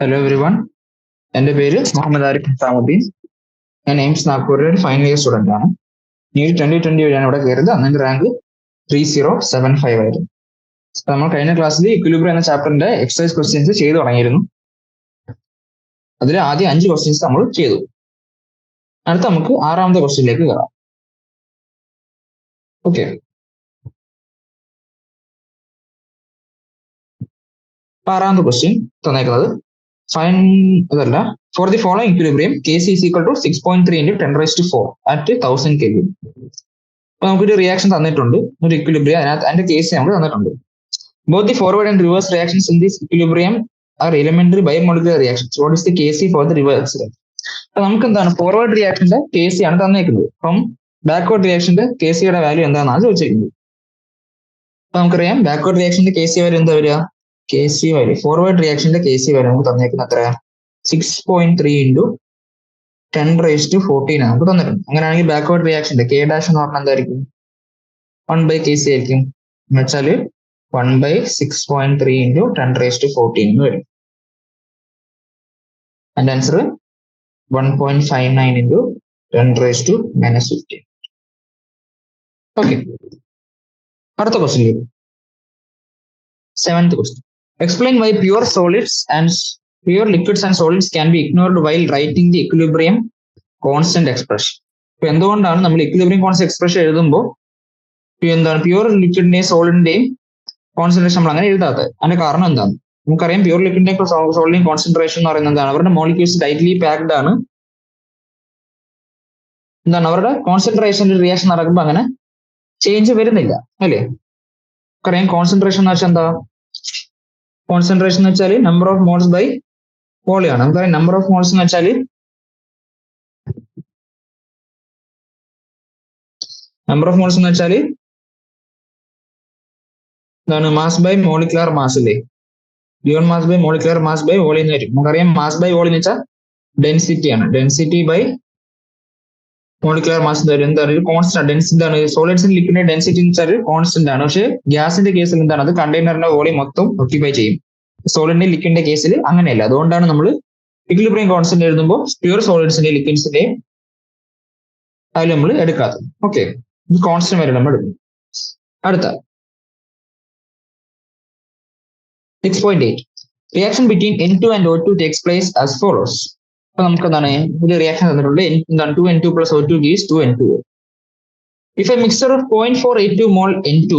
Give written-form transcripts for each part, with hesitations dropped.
Hello every one, എൻ്റെ പേര് മുഹമ്മദ് ആരിഫ് നിസാമുദ്ദീൻ. ഞാൻ എയിംസ് നാഗ്പൂരിലെ ഒരു ഫൈനൽ ഇയർ സ്റ്റുഡൻ്റ് ആണ്. നീറ്റ് 2020 വഴിയാണ് ഇവിടെ കയറിയത്. അന്ന് എൻ്റെ റാങ്ക് 3075 ആയിരുന്നു. നമ്മൾ കഴിഞ്ഞ ക്ലാസ്സിൽ ഇക്വിലിബ്രിയം എന്ന ചാപ്റ്ററിന്റെ എക്സസൈസ് ക്വസ്റ്റ്യൻസ് ചെയ്തു തുടങ്ങിയിരുന്നു. അതിൽ ആദ്യം 5 ക്വസ്റ്റ്യൻസ് നമ്മൾ ചെയ്തു. അടുത്ത നമുക്ക് 6ാമത്തെ ക്വസ്റ്റ്യനിലേക്ക് കയറാം. ഓക്കെ, 6ാമത്തെ ക്വസ്റ്റ്യൻ തന്നേക്കുന്നത് for the following equilibrium Kc is equal to 6.3 into 10⁴ at 1000 Kelvin. അപ്പൊ നമുക്കൊരു റിയാക്ഷൻ തന്നിട്ടുണ്ട്, ഒരു ഇക്വിലിബ്രിയം. അതിനകത്ത് അതിന്റെ കേസ് നമുക്ക് തന്നിട്ടുണ്ട്. Both the forward and reverse reactions in this equilibrium are elementary bimolecular reactions. What is the Kc for the reverse reaction? അപ്പൊ നമുക്ക് എന്താണ് ഫോർവേഡ് റിയാക്ഷന്റെ Kc ആണ് തന്നേക്കുന്നത്. അപ്പം ബാക്ക്വേർഡ് റിയാക്ഷന്റെ Kcയുടെ വാല്യൂ എന്താണെന്നാണ് ചോദിച്ചിരിക്കുന്നത്. അപ്പൊ നമുക്കറിയാം ബാക്ക്വേർഡ് റിയാക്ഷന്റെ Kc വാല്യൂ എന്താ വരിക? Kc വാല്യൂ ഫോർവേഡ് റിയാക്ഷന്റെ Kc വാല്യൂ നമുക്ക് തന്നേക്കുന്ന എത്ര? 6.3 into 10⁻14 നമുക്ക് തന്നിട്ടുണ്ട്. അങ്ങനെയാണെങ്കിൽ ബാക്ക്വേർഡ് റിയാക്ഷന്റെ K ഡാഷ് എന്ന് പറഞ്ഞാൽ എന്തായിരിക്കും? 1/Kc ആയിരിക്കും. എന്ന് വെച്ചാല് 1/6.3 into 10⁻14 എന്ന് വരും. അതിന്റെ ആൻസർ 1.59 into 10⁻−15. ഓക്കെ, അടുത്ത question. 7th question. Explain why pure solids and pure liquids and solids can be ignored while writing the equilibrium constant expression. ഇപ്പൊ എന്തുകൊണ്ടാണ് നമ്മൾ ഇക്വിലിബ്രിയം കോൺസ്റ്റന്റ് എക്സ്പ്രഷൻ എഴുതുമ്പോൾ എന്താണ് പ്യൂർ ലിക്വിഡിന്റെയും സോളിഡിന്റെയും കോൺസെൻട്രേഷൻ നമ്മൾ അങ്ങനെ എഴുതാത്തത്? അതിന്റെ കാരണം എന്താണ്? നമുക്കറിയാം പ്യൂർ ലിക്വിഡിന്റെയും സോളിഡിന്റെയും കോൺസെൻട്രേഷൻ എന്ന് പറയുന്നത് എന്താണ്? അവരുടെ മോളിക്യൂൾസ് ടൈറ്റ്ലി പാക്ഡ് ആണ്. എന്താണ് അവരുടെ കോൺസെൻട്രേഷനിൽ റിയാക്ഷൻ നടക്കുമ്പോൾ അങ്ങനെ ചേഞ്ച് വരുന്നില്ല, അല്ലേ? നമുക്കറിയാം കോൺസെൻട്രേഷൻ എന്ന് വെച്ചാൽ എന്താ? കോൺസെൻട്രേഷൻ എന്ന് വെച്ചാൽ number of moles by volume ആണ്. നമുക്കറിയാം നമ്പർ ഓഫ് മോൾസ് എന്ന് വെച്ചാൽ എന്താണ്? മാസ് ബൈ മോളിക്കുലർ മാസ് അല്ലേ? Given mass by molecular mass by volume എന്ന് വരും. നമുക്കറിയാം മാസ് ബൈ വോളിയം എന്ന് വെച്ചാൽ ഡെൻസിറ്റി ആണ്. ഡെൻസിറ്റി ബൈ മോളിക്കുലർ മാസ് എന്താണ്? കോൺസ്റ്റന്റ് ഡെൻസിറ്റി ആണ്. സോളിഡ്സിന്റെ ലിക്വിഡിന്റെ ഡെൻസിറ്റി എന്ന് വെച്ചാൽ കോൺസ്റ്റന്റ് ആണ്. പക്ഷേ ഗ്യാസിന്റെ കേസിൽ എന്താണ്? അത് കണ്ടെയ്നറിന്റെ വോളിയം മൊത്തം ഒക്യുപൈ ചെയ്യും. സോളിഡിന്റെ ലിക്വിഡിന്റെ കേസിൽ അങ്ങനെയല്ല. അതുകൊണ്ടാണ് നമ്മൾ ഇക്വിലിബ്രിയം കോൺസ്റ്റന്റ് എഴുതുമ്പോൾ പ്യൂർ സോളിഡ്സിന്റെ ലിക്വിഡ്സിന്റെ അതിൽ നമ്മൾ എടുക്കാത്തത്. ഓക്കെ, ഇത് കോൺസ്റ്റന്റ് വരെ നമ്മൾ എടുക്കും. അടുത്ത 6.8. Reaction between N2 and O2 takes place as follows. അപ്പൊ നമുക്ക് എന്താണ് ഒരു റിയാക്ഷൻ തന്നിട്ടുണ്ട്. എന്താണ് 2N2 plus O2 gives 2N2O. If a mixture of 0.482 mole N2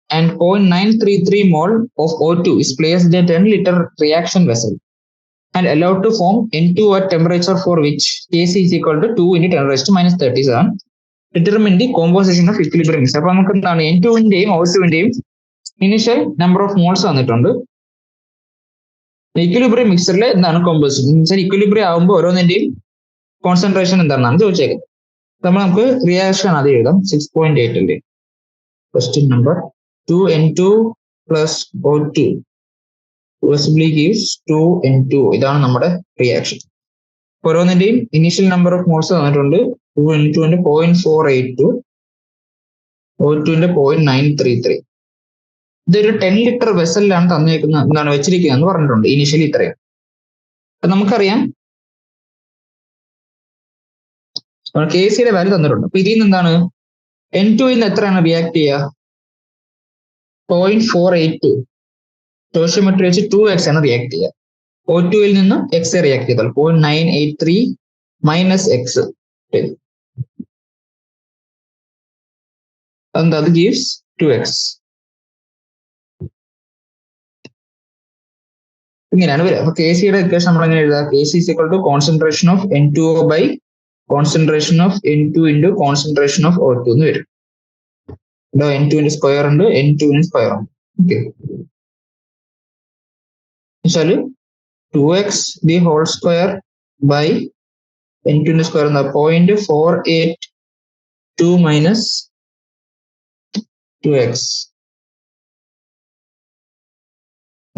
and 0.933 mole of O2 is placed in a 10-liter reaction vessel and allowed to form N2 at temperature for which Kc is equal to 2 into 10⁻37, determine the composition of equilibrium mixture. അപ്പൊ നമുക്ക് എന്താണ് N2-ന്റെയും O2-ന്റെയും initial number of moles തന്നിട്ടുണ്ട്. Equilibrium മിക്സറിൽ എന്താണ് composition എന്ന് വെച്ചാൽ equilibrium ആകുമ്പോൾ ഓരോന്നിന്റെയും concentration എന്താണെന്നാണ് ചോദിച്ചേക്കുന്നത്. നമുക്ക് റിയാക്ഷൻ ആദ്യം എഴുതാം. 6.8 അല്ലേ? Question number 2N2 plus O2 possibly gives 2N2. ഇതാണ് നമ്മുടെ റിയാക്ഷൻ. ഓരോന്നിന്റെയും ഇനീഷ്യൽ നമ്പർ ഓഫ് മോൾസ് തന്നിട്ടുണ്ട്. 2N2ന്റെ 0.482, O2ന്റെ 0.933. ഇതൊരു 10 ലിറ്റർ വെസലിലാണ് തന്നേക്കുന്നത്, എന്താണ് വെച്ചിരിക്കുന്നത് എന്ന് പറഞ്ഞിട്ടുണ്ട്. ഇനീഷ്യലി ഇത്രയും. അപ്പൊ നമുക്കറിയാം Kcയുടെ വാല്യൂ തന്നിട്ടുണ്ട്. അപ്പൊ ഇതിൽ നിന്ന് എന്താണ് N2ൽ നിന്ന് എത്രയാണ് റിയാക്ട് ചെയ്യുക? 0.482 സ്റ്റോയിച്ചിയോമെട്രി വെച്ച് 2x ആണ് റിയാക്ട് ചെയ്യുക. O2ൽ നിന്ന് x റിയാക്ട് ചെയ്താൽ 0.983 മൈനസ് എക്സ് എന്താ? അത് ഗീവ്സ് 2x. ഇങ്ങനെയാണ് വരിക. അപ്പൊ Kcയുടെ ഇക്വേഷൻ നമ്മൾ എങ്ങനെ എഴുതാം? Kc is equal to concentration of N2O by concentration of N2 into concentration of O2 എന്ന് വരും. ഇവിടെ N2ന്റെ സ്ക്വയർ ഉണ്ട്, N2ന്റെ സ്ക്വയർ ഉണ്ട്. ഓക്കെ, വെച്ചാല് 2x the whole square by N2ന്റെ സ്ക്വയർ എന്താ? 0.482 minus 2x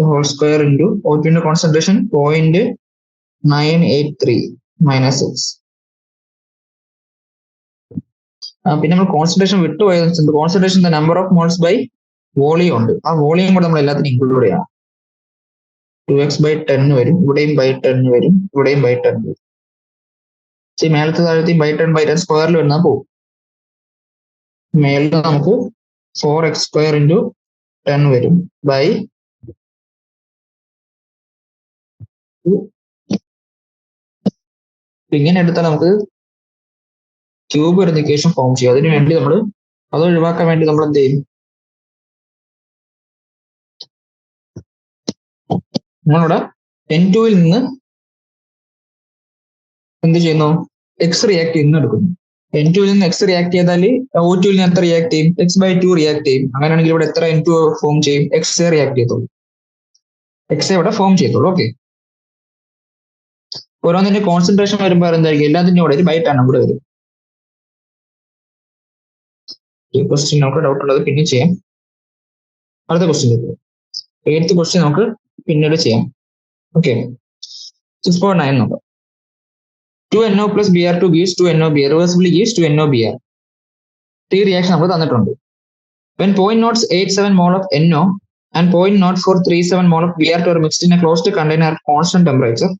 whole square into O2ന്റെ കോൺസെൻട്രേഷൻ 0.983 മൈനസ് എക്സ്. പിന്നെ നമ്മൾ കോൺസെൻട്രേഷൻ വിട്ടുപോയത് concentration number of moles by volume ഉണ്ട്. ആ വോളിയം കൂടെ നമ്മൾ എല്ലാത്തിനും ഇൻക്ലൂഡ് ചെയ്യണം. 2x/10 വരും, ഇവിടെയും ബൈ 10 വരും, ഇവിടെയും ബൈ 10 വരും. മേലത്തെ താഴത്തെയും ബൈ 10 സ്ക്വയറിൽ വരുന്ന പോകും. മേളിൽ നമുക്ക് 4x² × 10 വരും ബൈ 2. ഇങ്ങനെ എടുത്താൽ നമുക്ക് ക്യൂബ് വരുന്ന ഇക്വേഷൻ ഫോം ചെയ്യും. അതിനു വേണ്ടി നമ്മൾ അത് ഒഴിവാക്കാൻ വേണ്ടി നമ്മൾ എന്ത് ചെയ്യും? നമ്മളിവിടെ N2-ൽ നിന്ന് എന്ത് ചെയ്യുന്നു? എക്സ് റിയാക്ട് ചെയ്യുന്ന എടുക്കുന്നു. N2-ൽ നിന്ന് എക്സ് റിയാക്ട് ചെയ്താൽ O2-ൽ നിന്ന് എത്ര റിയാക്ട് ചെയ്യും? x/2 റിയാക്ട് ചെയ്യും. അങ്ങനെയാണെങ്കിൽ ഇവിടെ എത്ര N2 ഫോം ചെയ്യും? എക്സ് റിയാക്ട് ചെയ്തോളൂ. എക്സ് ഇവിടെ ഫോം ചെയ്തോളൂ. ഓക്കെ, ഓരോന്നിന്റെ കോൺസെൻട്രേഷൻ വരുമ്പോൾ എന്തായിരിക്കും? എല്ലാത്തിൻ്റെ കൂടെ ഒരു ബൈ 10 കൂടെ വരും. ഈ ക്വസ്റ്റ്യൻ നമുക്ക് ഡൗട്ട് ഉള്ളത് പിന്നെ ചെയ്യാം. അടുത്ത ക്വസ്റ്റ്യൻ 8th ക്വസ്റ്റ്യൻ നമുക്ക് പിന്നീട് ചെയ്യാം. ഓക്കെ, 6.9 നോക്കാം. 2NO plus Br2 gives 2NOBr, reversibly gives 2NOBr. ഈ റിയാക്ഷൻ നമുക്ക് തന്നിട്ടുണ്ട്. When 0.087 mole of NO and 0.0437 mole of Br2 are mixed in a closed container at constant temperature,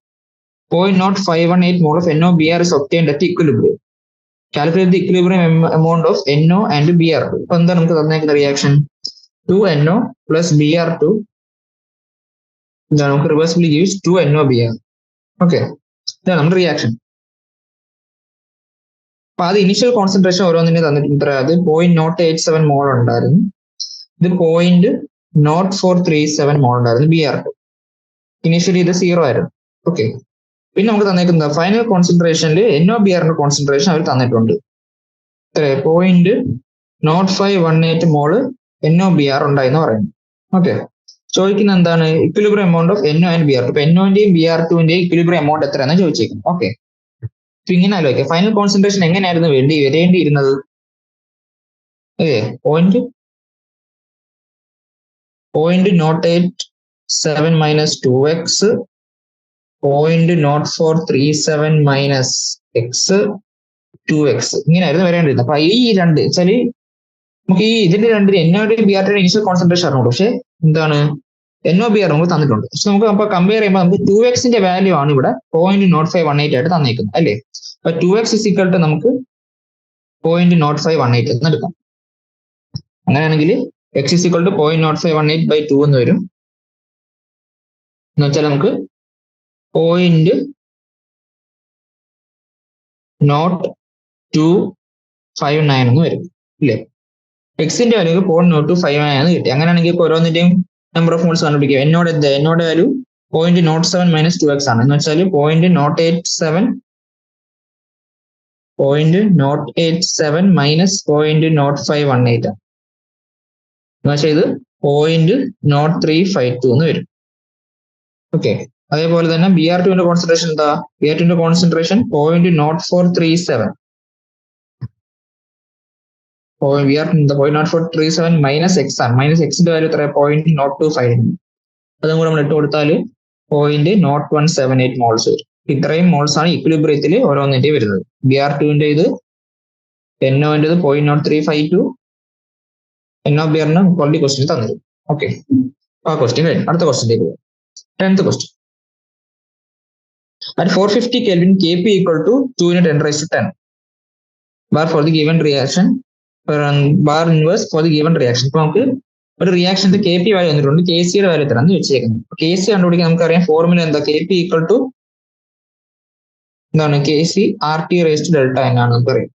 0.0518 mole of NOBr is obtained at equilibrium. Calculate the equilibrium amount of NO and Br2. അപ്പോൾ എന്താ നമുക്ക് തന്നേക്കുന്ന reaction? 2NO plus Br2 നമുക്ക് റിവേഴ്സിബിളി gives 2NOBr. Okay, ഇതാണ് നമ്മുടെ reaction. അപ്പൊ അത് initial concentration ഓരോന്നിനെ തന്നിട്ടുണ്ട്. അത് 0.087 മോൾ ഉണ്ടായിരുന്നു, ഇത് 0.0437 മോൾ ഉണ്ടായിരുന്നു Br2. ഇനീഷ്യലി ഇത് 0 ആയിരുന്നു. ഓക്കെ, പിന്നെ നമുക്ക് തന്നേക്കുന്നത് ഫൈനൽ കോൺസെൻട്രേഷനിൽ NOBrന്റെ കോൺസെൻട്രേഷൻ അവർ തന്നിട്ടുണ്ട്. 0.0518 മോള് NOBr ഉണ്ടായെന്ന് പറയുന്നു. ഓക്കെ, ചോദിക്കുന്ന എന്താണ്? Equilibrium amount of NO and Br2. ഇപ്പൊ NO-ന്റെയും Br2-ന്റെയും ഇക്വിലിബ്രിയം എമൗണ്ട് എത്രയാണെന്ന് ചോദിച്ചേക്കുന്നത്. ഓക്കെ, ഇങ്ങനെ ആലോചിക്കാം. ഫൈനൽ കോൺസെൻട്രേഷൻ എങ്ങനെയായിരുന്നു വരേണ്ടിയിരുന്നത്? അതെ, 0.087 minus 2x, 0.0437 minus x, 2x, ഇങ്ങനെയായിരുന്നു വരേണ്ടിരുന്നത്. അപ്പൊ ഈ രണ്ട് വെച്ചാല് നമുക്ക് ഈ ഇതിന്റെ രണ്ടിന് NO-യുടെയും Br2-യുടെയും ഇനിഷ്യൽ കോൺസെൻട്രേഷൻ അറിഞ്ഞുള്ളൂ. പക്ഷെ എന്താണ് NOBr നമുക്ക് തന്നിട്ടുണ്ട്. പക്ഷെ നമുക്ക് അപ്പൊ കമ്പയർ ചെയ്യുമ്പോൾ നമുക്ക് 2x-ന്റെ വാല്യൂ ആണ് ഇവിടെ 0.0518 ആയിട്ട് തന്നേക്കുന്നത് അല്ലേ? അപ്പൊ 2x is equal to നമുക്ക് 0.0518 എന്ന് എടുക്കാം. അങ്ങനെയാണെങ്കിൽ x is equal to 0.0518/2 എന്ന് വരും. എന്ന് വെച്ചാൽ നമുക്ക് 0.0259 എന്ന് വരും ഇല്ലേ? എക്സിന്റെ വാല്യൂ 0.0259 എന്ന് കിട്ടി. അങ്ങനെയാണെങ്കിൽ ഇപ്പോൾ ഓരോന്നിന്റെയും നമ്പർ ഓഫ് മോൾസ് കണ്ടുപിടിക്കുക. എന്നോട് വാല്യൂ 0.07 മൈനസ് 2x ആണ്. എന്ന് വെച്ചാൽ 0.087 മൈനസ് 0.0518 ആണ്. എന്ന് വെച്ചാൽ ഇത് 0.0352 എന്ന് വരും. ഓക്കെ, അതേപോലെ തന്നെ Br2-ന്റെ കോൺസെൻട്രേഷൻ എന്താ? Br2-ന്റെ കോൺസെൻട്രേഷൻ 0.0437. Br2 മൈനസ് എക്സ് ആണ്. മൈനസ് എക്സിന്റെ വാല്യൂ എത്ര? 0.025. അതും കൂടെ നമ്മൾ ഇട്ട് കൊടുത്താൽ 0.0178 മോൾസ് വരും. ഇത്രയും മോൾസ് ആണ് ഇക്വിലിബ്രിയത്തിൽ ഓരോന്നിന്റെ വരുന്നത്. Br2-ന്റെ ഇത്, NO-ന്റേത് 0.0352, NOBr-ന് ക്വാളിറ്റി ക്വസ്റ്റ്യൻ തന്നിരുന്നു. ഓക്കെ, ആ ക്വസ്റ്റ്യൻ കഴിഞ്ഞു. അടുത്ത ക്വസ്റ്റ്യനിലേക്ക് പോകും. 10th question. At 450 Kelvin, Kp equal to 2 × 10⁻10 bar for the given reaction, bar inverse for the given reaction. ഇപ്പൊ നമുക്ക് ഒരു റിയാക്ഷന്റെ Kp വാല്യൂ വന്നിട്ടുണ്ട്, Kc-യുടെ വാല്യൂ എത്രയാണെന്ന് വെച്ചേക്കുന്നത്. Kc കണ്ടുപിടിക്കാൻ നമുക്കറിയാം ഫോർമുല എന്താ? Kp equal to എന്താണ്? Kc RT⁻Δn ആണ് നമുക്കറിയാം.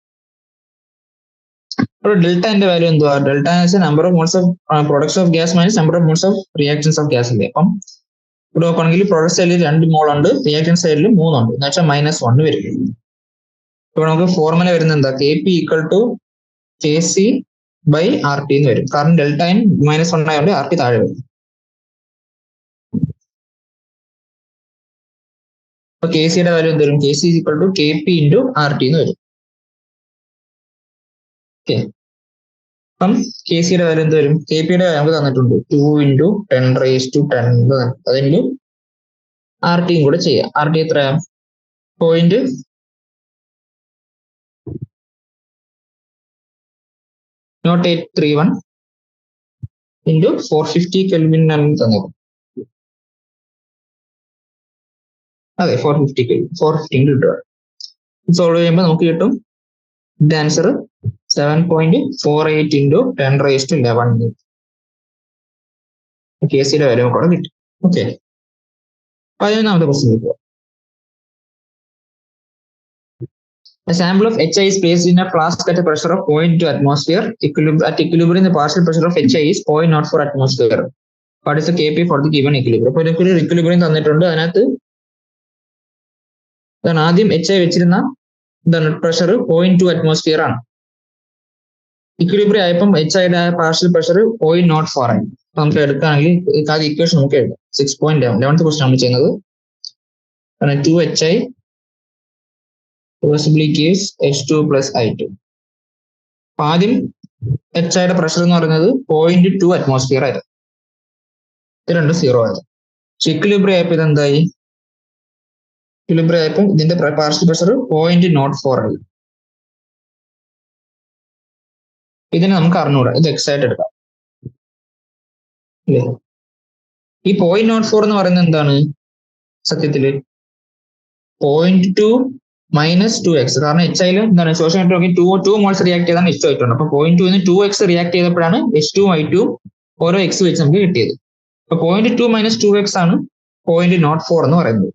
അപ്പോൾ ഡെൽറ്റന്റെ വാല്യൂ എന്തുവാ? Delta number of moles of products of gas minus number of moles of reactions of gas ഇല്ലേ? അപ്പം ഇവിടെ നോക്കുകയാണെങ്കിൽ പ്രൊഡക്ട് സൈഡിൽ 2 മോൾ ഉണ്ട്, റിയാക്ഷൻ സൈഡിൽ 3 ഉണ്ട്. എന്ന് വെച്ചാൽ -1 വരും. ഇപ്പോൾ നമുക്ക് ഫോർമുല വരുന്നത് എന്താ? Kp equal to Kc/RT എന്ന് വരും. കാരണം ഡെൽറ്റ -1 ആയതുകൊണ്ട് RT താഴെ വരും. അപ്പൊ Kc-യുടെ വാല്യൂ എന്ത് വരും? Kc is equal to Kp × RT എന്ന് വരും. ഓക്കെ, അപ്പം Kc-യുടെ വാല്യൂ എന്ത് വരും? Kp-യുടെ നമുക്ക് തന്നിട്ടുണ്ട് 2 × 10⁻10. അതിൻ്റെ RT-യും കൂടെ ചെയ്യാം. RT എത്രയാ? 0.0831 × 450 Kelvin ആണ് തന്നത്. അതെ 450 കിട്ടുക. സോൾവ് ചെയ്യുമ്പോൾ നമുക്ക് കിട്ടും ഇതിന്റെ ആൻസർ 7.48 ഇൻറ്റു 10⁻11 KCയുടെ വാല്യൂ കൂടെ കിട്ടും. ഓക്കെ, 11ാമത്തെ ക്വസ്റ്റ്യൻ കിട്ടുക. A sample of HI is placed in a flask at a pressure of 0.2 atmosphere. At equilibrium, the partial pressure of HI is 0.04 atmosphere. What is the Kp for the given equilibrium? അപ്പോൾ ഒരു equilibrium തന്നിട്ടുണ്ട്. അതിനകത്ത് ആദ്യം HI വെച്ചിരുന്ന pressure 0.2 atmosphere ആണ്. Equilibrium ആയപ്പം HIയുടെ partial pressure 0.04 ആയി. നമുക്ക് എടുക്കുകയാണെങ്കിൽ ആദ്യം ഇക്വേഷൻ നമുക്ക് എഴുതാം. 6.11th ക്വസ്റ്റ്യൻ നമ്മൾ ചെയ്യുന്നത് 2HI possibly gives H2 plus I2. ആദ്യം HIയുടെ പ്രഷർ എന്ന് പറയുന്നത് 0.2 അറ്റ്മോസ്ഫിയർ ആയിരുന്നു. ഇത് രണ്ട് 0 ആയിരുന്നു. ഇക്വിലിബ്രിയം ആയപ്പോൾ ഇതെന്തായി? ഇക്വിലിബ്രിയം ആയപ്പോൾ ഇതിന്റെ പാർഷ്യൽ പ്രഷർ 0.04 ആയി. ഇതിനെ നമുക്ക് അറിഞ്ഞൂടാ, ഇത് എക്സ് ആയിട്ട് എടുക്കാം അല്ലേ? ഈ 0.04 എന്ന് പറയുന്നത് എന്താണ് സത്യത്തില്? 0.2 മൈനസ് 2x. കാരണം HIയിൽ എന്താണ് സോഷ്യൽ നോക്കി 2 മോൾസ് റിയാക്ട് ചെയ്താണ് H2 ആയിട്ടുണ്ട്. അപ്പൊ 0.2 2x റിയാക്ട് ചെയ്തപ്പോഴാണ് H2 I2 ഓരോ എക്സ് വെച്ച് നമുക്ക് കിട്ടിയത്. അപ്പൊ 0.2 മൈനസ് 2x ആണ് 0.04 എന്ന് പറയുന്നത്.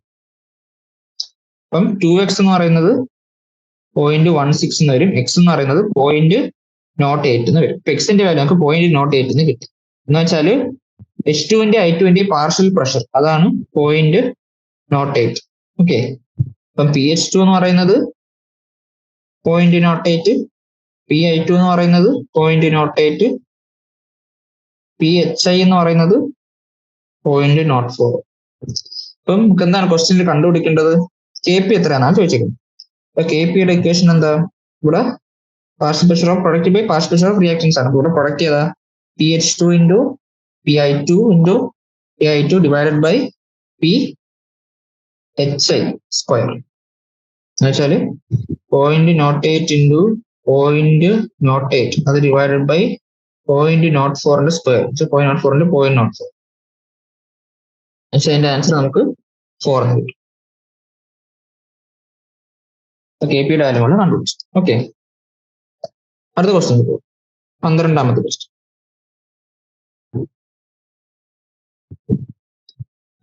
അപ്പം 2x എന്ന് പറയുന്നത് 0.16 എന്ന് വരും, x എന്ന് പറയുന്നത് 0.08 എന്ന് വരും. ഇപ്പൊ എക്സിന്റെ വാല്യൂ നമുക്ക് 0.08 എന്ന് കിട്ടി. എന്ന് വെച്ചാൽ H2ന്റെ I2ന്റെ പാർഷ്യൽ പ്രഷർ അതാണ് 0.08. ഓക്കെ, അപ്പം PH2 എന്ന് പറയുന്നത് 0.08, PI2 എന്ന് പറയുന്നത് 0.08, PHI എന്ന് പറയുന്നത് 0.04. അപ്പം നമുക്ക് എന്താണ് ക്വസ്റ്റ്യനിൽ കണ്ടുപിടിക്കേണ്ടത്? KP എത്രയാണെന്നാണ് ചോദിച്ചിരിക്കുന്നത്. അപ്പൊ KPയുടെ ഇക്വേഷൻ എന്താ? ഇവിടെ partial pressure of product by partial pressure of reactants ആണ്. ഇവിടെ പ്രൊഡക്റ്റ് ചെയ്താ PH2 into PI2 into PI2 divided by PHI square എന്ന് വെച്ചാല് 0.08 ഇൻറ്റു 0.08 അത് ഡിവൈഡഡ് ബൈ 0.04ന്റെ സ്ക്വയർ 0.04ന്റെ 0.04. അതിന്റെ ആൻസർ നമുക്ക് 4 എന്ന് കിട്ടും. KPയുടെ വാല്യൂ കൊണ്ട് കണ്ടുപിടിച്ചു. ഓക്കെ, അടുത്ത ക്വസ്റ്റ്യൻ കിട്ടും. 12ാമത്തെ question.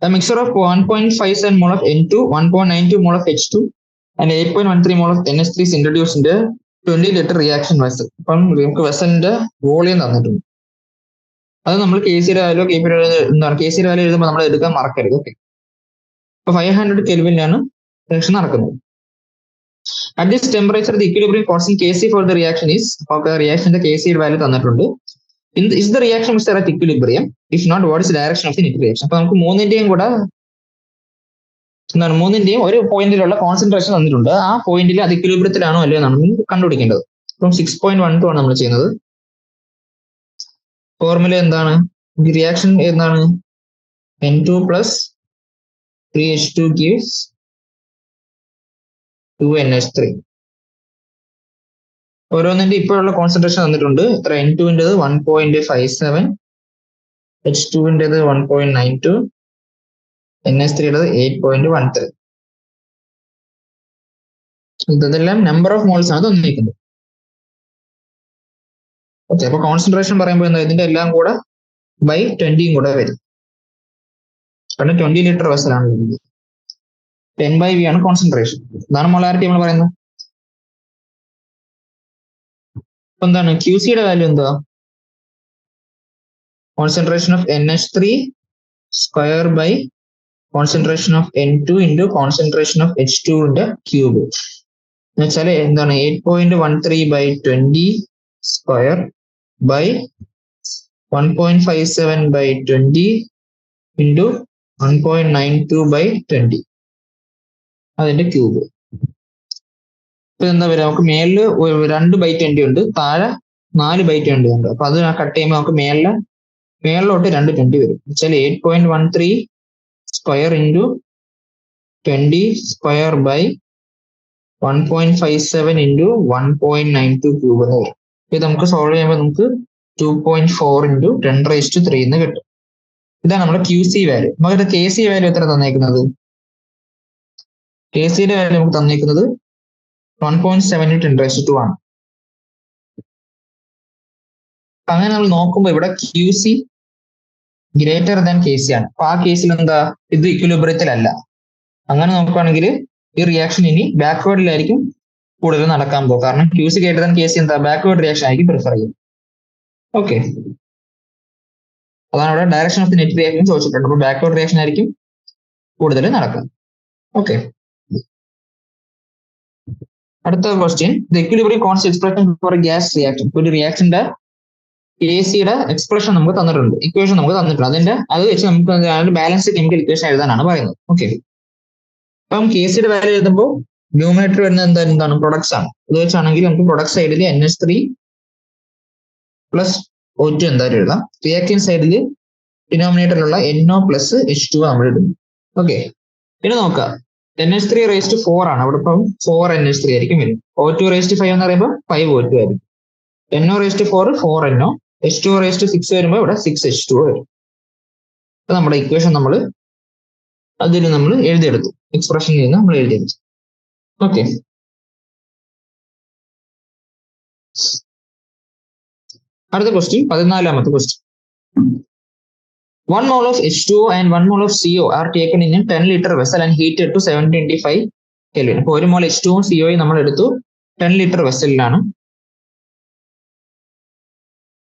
A mixture of 1.57 mole of N2, 1.92 mole of H2 and 8.13 mole of NH3 is introduced in the 20 liter reaction vessel. അപ്പം നമുക്ക് വെസലിന്റെ വോളിയം തന്നിട്ടുണ്ട്. അത് നമ്മൾ KCയുടെ വാല്യൂ KCയുടെ വാല്യൂ എഴുതുമ്പോൾ നമ്മൾ എടുക്കാൻ മറക്കരുത്. ഓക്കെ, ഇപ്പൊ 500 കെൽവിനിലാണ് റിയാക്ഷൻ നടക്കുന്നത്. At this temperature, the equilibrium constant Kc for the reaction is, reaction KC value തന്നിട്ടുണ്ട്. Is the reaction mixture at equilibrium? If not, what is the direction of the net reaction? അപ്പൊ നമുക്ക് മൂന്നിന്റെയും ഒരു പോയിന്റിലുള്ള concentration തന്നിട്ടുണ്ട്. ആ പോയിന്റിൽ അത് ഇക്വിലിബ്രിയത്തിലാണോ അല്ലയോ നമ്മൾ കണ്ടുപിടിക്കേണ്ടത്. അപ്പം 6.12 ആണ് നമ്മൾ ചെയ്യുന്നത്. ഫോർമുല എന്താണ്? റിയാക്ഷൻ എന്താണ്? N2 plus 3H2 gives 2NH3. ഓരോന്നിന്റെ ഇപ്പോഴുള്ള കോൺസെൻട്രേഷൻ തന്നിട്ടുണ്ട്. N2ൻ്റെത് 1.57, H2ൻ്റെത് 1.92, NH3യുടേത് 8.13. ഇതെല്ലാം നമ്പർ ഓഫ് മോൾസ് ആണ് തന്നിരിക്കുന്നത്. ഓക്കെ, അപ്പൊ കോൺസെൻട്രേഷൻ പറയുമ്പോൾ എന്താ? ഇതിന്റെ എല്ലാം കൂടെ ബൈ 20 കൂടെ വരും. കാരണം 20 ലിറ്റർ വെസലാണ്. 10/V ആണ് കോൺസെൻട്രേഷൻ. ഇതാണ് മൊളാരിറ്റി നമ്മൾ പറയുന്നത്. അപ്പൊ എന്താണ് QCയുടെ വാല്യൂ എന്താ? Concentration of NH3 square by concentration of N2 into concentration of H2ന്റെ ക്യൂബ് എന്ന് വെച്ചാൽ എന്താണ്? 8.13/20 സ്ക്വയർ ബൈ 1.57/20 ഇൻറ്റു 1.92/20 അതിന്റെ ക്യൂബ്. ഇപ്പൊ എന്താ പറയുക? നമുക്ക് മേളില് 2/20 ഉണ്ട്, താഴെ 4/20 ഉണ്ട്. അപ്പൊ അത് കട്ട് ചെയ്യുമ്പോൾ നമുക്ക് മേളിലോട്ട് 220 വരും. വെച്ചാൽ 8.13 square into 20 square by 1.57 into 1.92 cube എന്ന് വരും. ഇത് നമുക്ക് സോൾവ് ചെയ്യുമ്പോൾ നമുക്ക് 2.4 ഇൻറ്റു 10⁻³ എന്ന് കിട്ടും. ഇതാണ് നമ്മുടെ QC വാല്യൂ. നമുക്ക് KC വാല്യൂ എത്ര തന്നേക്കുന്നത്? കെ സിയുടെ വാല്യൂ നമുക്ക് തന്നിരിക്കുന്നത് 1.7 10⁻² ആണ്. അങ്ങനെ നമ്മൾ നോക്കുമ്പോൾ ഇവിടെ Q C greater than K C ആണ്. അപ്പൊ ആ കേസിൽ എന്താ, ഇത് ഇക്വിലിബ്രിയത്തിലല്ല. അങ്ങനെ നോക്കുകയാണെങ്കിൽ ഈ റിയാക്ഷൻ ഇനി ബാക്ക്വേർഡിലായിരിക്കും കൂടുതൽ നടക്കാൻ പോകും. കാരണം Q C greater than K C എന്താ, ബാക്ക്വേർഡ് റിയാക്ഷൻ ആയിരിക്കും പ്രിഫർ ചെയ്യും. ഓക്കെ, അതാണ് ഇവിടെ direction of the net reaction ചോദിച്ചിട്ടുണ്ട്. അപ്പൊ ബാക്ക്വേർഡ് റിയാക്ഷൻ ആയിരിക്കും കൂടുതൽ നടക്കുക. ഓക്കെ, അടുത്ത question, the equilibrium constant expression for gas reaction. ഒരു റിയാക്ഷന്റെ കെ സിയുടെ എക്സ്പ്രഷൻ നമുക്ക് തന്നിട്ടുണ്ട്, ഇക്വേഷൻ നമുക്ക് തന്നിട്ടുണ്ട്. അത് വെച്ച് നമുക്ക് ബാലൻസ്ഡ് കെമിക്കൽ ഇക്വേഷൻ എഴുതാനാണ് പറയുന്നത്. ഓക്കെ, അപ്പം കെ സിയുടെ വാല്യൂ എഴുതുമ്പോൾ ന്യൂമറേറ്റർ വരുന്നത് എന്താണ്, പ്രൊഡക്ട്സ് ആണ്. ഇത് വെച്ചാണെങ്കിൽ നമുക്ക് പ്രൊഡക്ട് സൈഡിൽ NH3 പ്ലസ് O2 എന്തായാലും എഴുതാം. റിയാക്റ്റീവ് സൈഡിൽ ഡിനോമിനേറ്ററിലുള്ള NO പ്ലസ് H2 നമ്മൾ ഇടുന്നു. ഓക്കെ, ഇനി നോക്കാം. NH3 raised to 4 ആണ്. അവിടെ ഇപ്പം 4 NH3 ആയിരിക്കും വരും. O2 raised to 5 എന്ന് പറയുമ്പോൾ 5 O2 ആയിരിക്കും. NO raised to 4 4 NO, H2 raised to 6 വരുമ്പോൾ ഇവിടെ 6 H2 വരും. അപ്പൊ നമ്മുടെ ഇക്വേഷൻ നമ്മൾ അതിന് നമ്മൾ എഴുതിയെടുത്തു, എക്സ്പ്രഷനിൽ നിന്ന് നമ്മൾ എഴുതിയെടുത്തു. ഓക്കെ, അടുത്ത question, 14ാമത്തെ question. 1 mole of H2O and 1 mole of CO are taken in a 10 liter vessel and heated to 725 Kelvin. അപ്പോൾ 1 mole H2O CO നമ്മൾ എടുത്തു 10 ലിറ്റർ വെസലിലാണ്.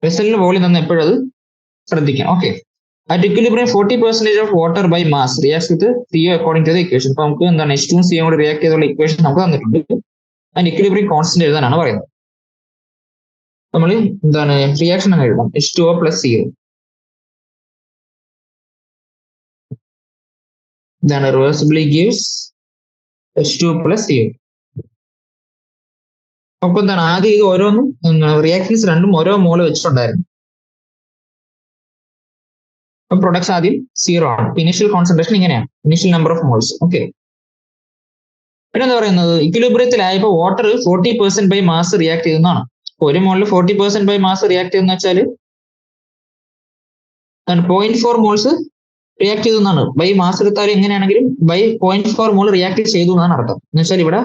വെസലിന്റെ വോളിയം തന്നെ എപ്പോഴും അത് ശ്രദ്ധിക്കാം. Okay, at equilibrium 40% of water by mass reacts with CO according to the equation. അപ്പൊ നമുക്ക് എന്താണ് H2O CO കൂടെ റിയാക്ട് ചെയ്തുള്ള ഇക്വേഷൻ നമുക്ക് തന്നിട്ടുണ്ട്. അതിന്റെ ഇക്വിലിബ്രിയം കോൺസ്റ്റന്റ് എഴുതാനാണ് പറയുന്നത്. നമ്മൾ എന്താണ് റിയാക്ഷൻ അങ്ങ് എഴുതാം, H2O plus CO. Then reversibly gives H2 plus CO. അപ്പൊ എന്താണ് ആദ്യം ഇത് ഓരോന്നും റിയാക്ഷൻസ് രണ്ടും ഓരോ മോള് വെച്ചിട്ടുണ്ടായിരുന്നു. അപ്പൊ പ്രൊഡക്ട്സ് ആദ്യം 0 ആണ്. ഇനീഷ്യൽ കോൺസെൻട്രേഷൻ ഇങ്ങനെയാണ്, initial number of moles. Okay, പിന്നെ എന്താ പറയുന്നത്, ഇക്വിലിബ്രിയത്തിലായപ്പോൾ വാട്ടർ 40% ബൈ മാസ് റിയാക്ട് ചെയ്യുന്നതാണ്. ഒരു മോളിൽ 40% ബൈ മാസ് റിയാക്ട് ചെയ്യുന്ന വെച്ചാൽ 0.4 മോൾസ് റിയാക്ട് ചെയ്തു എന്നാണ്. ബൈ മാസ് എടുത്താലും എങ്ങനെയാണെങ്കിലും ബൈ 0.4 മോൾ റിയാക്ട് ചെയ്തു എന്നാണ് അർത്ഥം. എന്ന് വെച്ചാൽ ഇവിടെ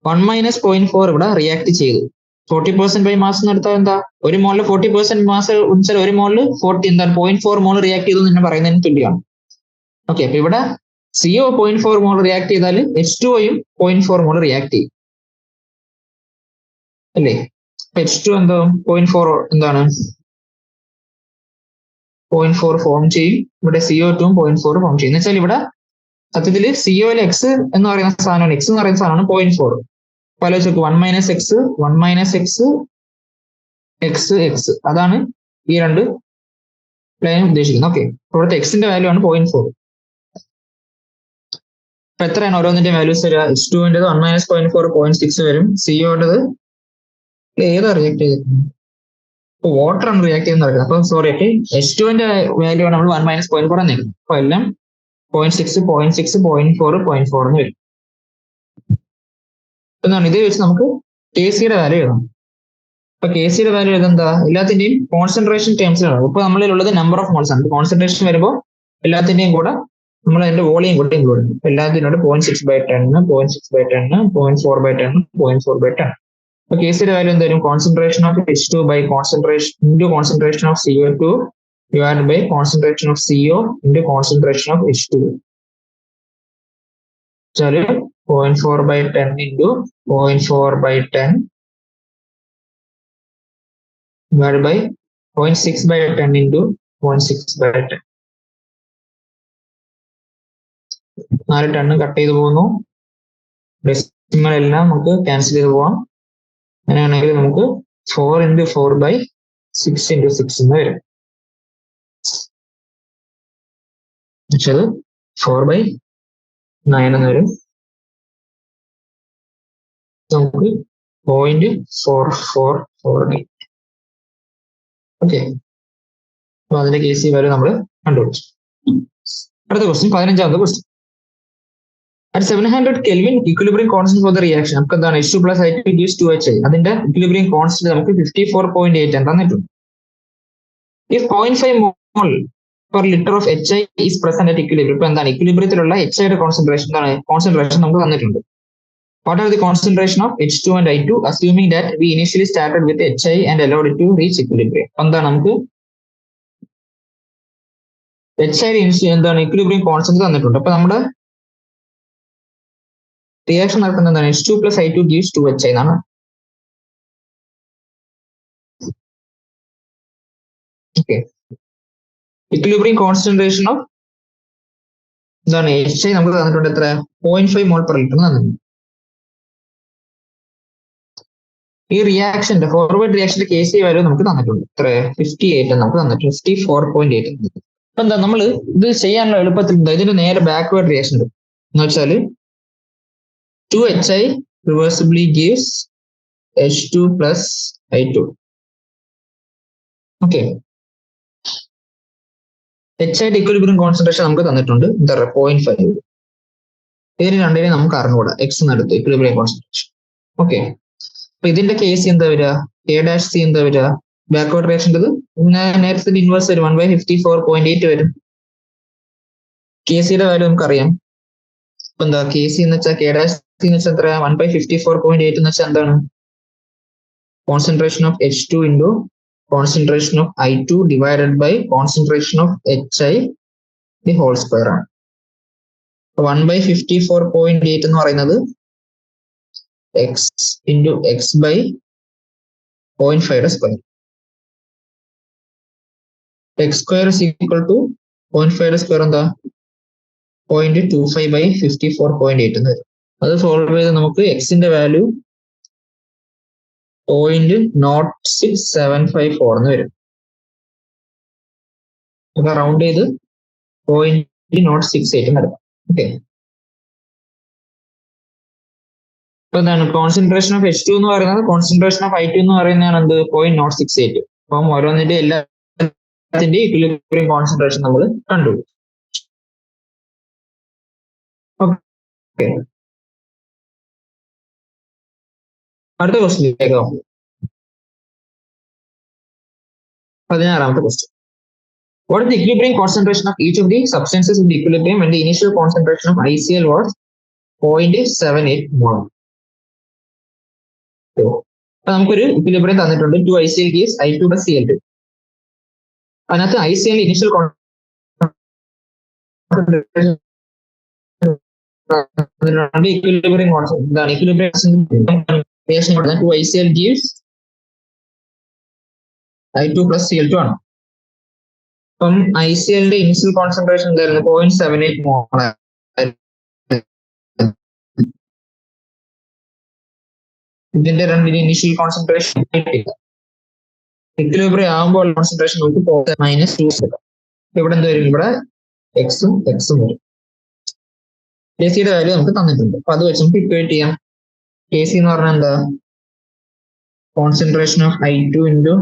1 - 0.4 ഇവിടെ റിയാക്ട് ചെയ്തു. 40% ബൈ മാസ് എന്ന് എടുത്താൽ എന്താ, ഒരു മോളിൽ 40% മാസ് വെച്ചാൽ ഒരു മോളിൽ 0.4 മോൾ റിയാക്ട് ചെയ്തു എന്ന് പറയുന്നതിന് തുല്യമാണ്. ഓക്കെ, അപ്പൊ ഇവിടെ CO 0.4 മോൾ റിയാക്ട് ചെയ്താൽ H2Oയും 0.4 മോൾ റിയാക്ട് ചെയ്യും അല്ലേ. H2 എന്താ 0.4 എന്താണ് 0.4 ഫോം ചെയ്യും. ഇവിടെ CO2 0.4 ഫോം ചെയ്യും. എന്ന് വെച്ചാൽ ഇവിടെ സത്യത്തിൽ CO എക്സ് എന്ന് പറയുന്ന സാധനമാണ്, എക്സ് എന്ന് പറയുന്ന സാധനമാണ് 0.4. പല വെച്ചോക്ക് 1 - x 1 - x x അതാണ് ഈ രണ്ട് ലൈൻ ഉദ്ദേശിക്കുന്നത്. ഓക്കെ, ഇവിടുത്തെ എക്സിന്റെ വാല്യൂ ആണ് 0.4. അപ്പൊ എത്രയാണ് ഓരോന്നിന്റെ വാല്യൂസ് വരിക? H2ൻ്റെത് 1 - 0.4 0.6 വരും. CO-ൻ്റെത് ഏതാ റിയാക്ട് ചെയ്തിരിക്കുന്നത്? ഇപ്പൊ വാട്ടർ ആണ് റിയാക്ട് ചെയ്യുന്ന നടക്കുന്നത്. അപ്പൊ സോറി, H2ന്റെ വാല്യൂ ആണ് നമ്മൾ 1 - 0.4 എന്ന് നിൽക്കുന്നത്. അപ്പൊ എല്ലാം 0.6 0.6 0.4 0.4 എന്ന് വരും. എന്നാണ് ഇത് വെച്ച് നമുക്ക് കെ സിയുടെ വാല്യൂ എഴുതാം. അപ്പൊ കെ സിയുടെ വാല്യൂ എഴുതെന്താ, എല്ലാത്തിന്റെയും കോൺസെൻട്രേഷൻ ടേംസിലാണ്. ഇപ്പൊ നമ്മളിലുള്ളത് നമ്പർ ഓഫ് മോൾസ് ആണ്. കോൺസെൻട്രേഷൻ വരുമ്പോൾ എല്ലാത്തിന്റെയും കൂടെ നമ്മൾ അതിന്റെ വോളിയം കൂടെ ഇൻക്ലൂഡ് ചെയ്യും. എല്ലാത്തിനോട് 0.6/10 0.6/10 0.4/10 0.4/10. അപ്പൊ കെ സിയുടെ വാല്യൂ എന്തായാലും concentration of H2 by concentration into concentration of CO2 divide by concentration of CO into concentration of H2. 0.4/10 into 0.4/10 divided by 0.6/10 into 0.6/10. 4 ton cut ചെയ്ത് പോകുന്നു. ഡെസിമൽ എല്ലാം നമുക്ക് ക്യാൻസൽ ചെയ്ത് പോവാം. അങ്ങനെയാണെങ്കിൽ നമുക്ക് 4 into 4/6 into 6 എന്ന് വരും. എന്നുവെച്ചത് 4/9 എന്ന് വരും. നമുക്ക് 0.448. ഓക്കെ, അപ്പൊ അതിന്റെ കെ സി വാല്യൂ നമ്മൾ കണ്ടുപിടിച്ചു. അടുത്ത question, 15ാമത്തെ question. At 700 Kelvin equilibrium constant for the reaction നമുക്ക് എന്താണ് H2 plus I2 gives 2HI. അതിന്റെ equilibrium constant നമുക്ക് 54.8 തന്നിട്ടുണ്ട്. If 0.5 mole per liter of HI is present at equilibrium. ഇപ്പൊ എന്താണ് ഇക്വിലിബ്രിയത്തിലുള്ള HIയുടെ കോൺസെൻട്രേഷൻ എന്താണ് കോൺസെൻട്രേഷൻ നമുക്ക് തന്നിട്ടുണ്ട്. What are the concentration of H2 and I2 assuming that we initially started with HI and allowed it to reach equilibrium? എന്താണ് നമുക്ക് HI എന്താണ് equilibrium constant തന്നിട്ടുണ്ട്. അപ്പൊ നമ്മുടെ റിയാക്ഷൻ നടക്കുന്നത് എന്താണ് H2 plus I2 gives 2HI എന്നാണ്. ഓക്കെ, ഇക്വിലിബ്രിയം കോൺസെൻട്രേഷൻ ഓഫ് എന്താണ് HI നമുക്ക് തന്നിട്ടുണ്ട് എത്ര 0.5 മോൾ പെർ ലിറ്റർ തന്നിട്ടുണ്ട്. ഈ റിയാക്ഷന്റെ ഫോർവേഡ് റിയാക്ഷന്റെ KC വാല്യൂ നമുക്ക് തന്നിട്ടുണ്ട് എത്ര 58 നമുക്ക് തന്നിട്ടുണ്ട് 54.8. അപ്പൊ എന്താ നമ്മൾ ഇത് ചെയ്യാനുള്ള എളുപ്പത്തിൽ ഇതിന്റെ നേരെ ബാക്ക്വേർഡ് റിയാക്ഷൻ ഉണ്ട് എന്ന് വെച്ചാൽ 2HI റിവേഴ്സിബിളി gives H2 plus I2. Okay, HI equilibrium concentration നമുക്ക് തന്നിട്ടുണ്ട് എന്താ 0.5. ഇതിന് രണ്ടിനെ നമുക്ക് അറിഞ്ഞുകൂടാ എക്സ് നടത്തും ഇക്വിലിബ്രിയം കോൺസെൻട്രേഷൻ. ഓക്കെ, അപ്പൊ ഇതിന്റെ KC എന്താ വരിക K'(C) എന്താ വരിക ബാക്ക്വേർഡ് റിയാക്ഷൻ്റെ നേരത്തെ ഇൻവേഴ്സ് വരും 1/54.8 വരും. KCയുടെ വാല്യൂ നമുക്കറിയാം. അപ്പൊ എന്താ KC എന്ന് വെച്ചാൽ K'(C) എന്ന് വെച്ചാൽ എത്ര 1/54.8 എന്ന് വെച്ചാൽ എന്താണ് concentration of H2 into concentration of I2 divided by concentration of HI the whole square ആണ്. 1/54.8 എന്ന് പറയുന്നത് x into x by 0.5 square. X square is equal to 0.5 square എന്താ 0.25 by 54.8 എന്ന് വരും. അത് സോൾവ് ചെയ്ത് നമുക്ക് എക്സിന്റെ വാല്യൂ 0.0754 എന്ന് വരും. അപ്പൊ റൗണ്ട് ചെയ്ത് 0.068 എന്ന് എടുക്കാം. ഓക്കെ, അപ്പൊ എന്താണ് കോൺസെൻട്രേഷൻ ഓഫ് H2 എന്ന് പറയുന്നത് കോൺസെൻട്രേഷൻ ഓഫ് I2 എന്ന് പറയുന്നതാണ് എന്ത് 0.068. അപ്പം ഓരോന്നിന്റെ എല്ലാത്തിന്റെ ഇക്വിലിബ്രിയം കോൺസെൻട്രേഷൻ നമ്മൾ കണ്ടു. ഓക്കെ, അടുത്ത ക്വസ്റ്റ്യനിലേക്ക് 16ാമത്തെ question. What is the equilibrium concentration of each of the substances in the equilibrium when the initial concentration of ICl was 0.78 mole? അപ്പൊ നമുക്കൊരു ഇക്വിലിബ്രിയം തന്നിട്ടുണ്ട് 2ICl gives I2 plus Cl2. അതിനകത്ത് ICl initial equilibrium concentration എന്താണ് equilibrium 2ICl gives I2 plus Cl2 ആണ്. അപ്പം ICLന്റെ initial concentration എന്തായിരുന്നു 0.78 മോൾ. ഇതിന്റെ രണ്ടിന് ഇനിഷ്യൽ കോൺസെൻട്രേഷൻ ഇക്വിലിബ്രിയം ആകുമ്പോൾ കോൺസെൻട്രേഷൻ നമുക്ക് -2. ഇവിടെ എന്ത് വരും ഇവിടെ എക്സും വരും. KCയുടെ വാല്യൂ നമുക്ക് തന്നിട്ടുണ്ട്. അപ്പൊ അത് വെച്ച് നമുക്ക് ഇക്വേറ്റ് ചെയ്യാം. KC എന്ന് പറഞ്ഞാൽ എന്താ concentration of I2 into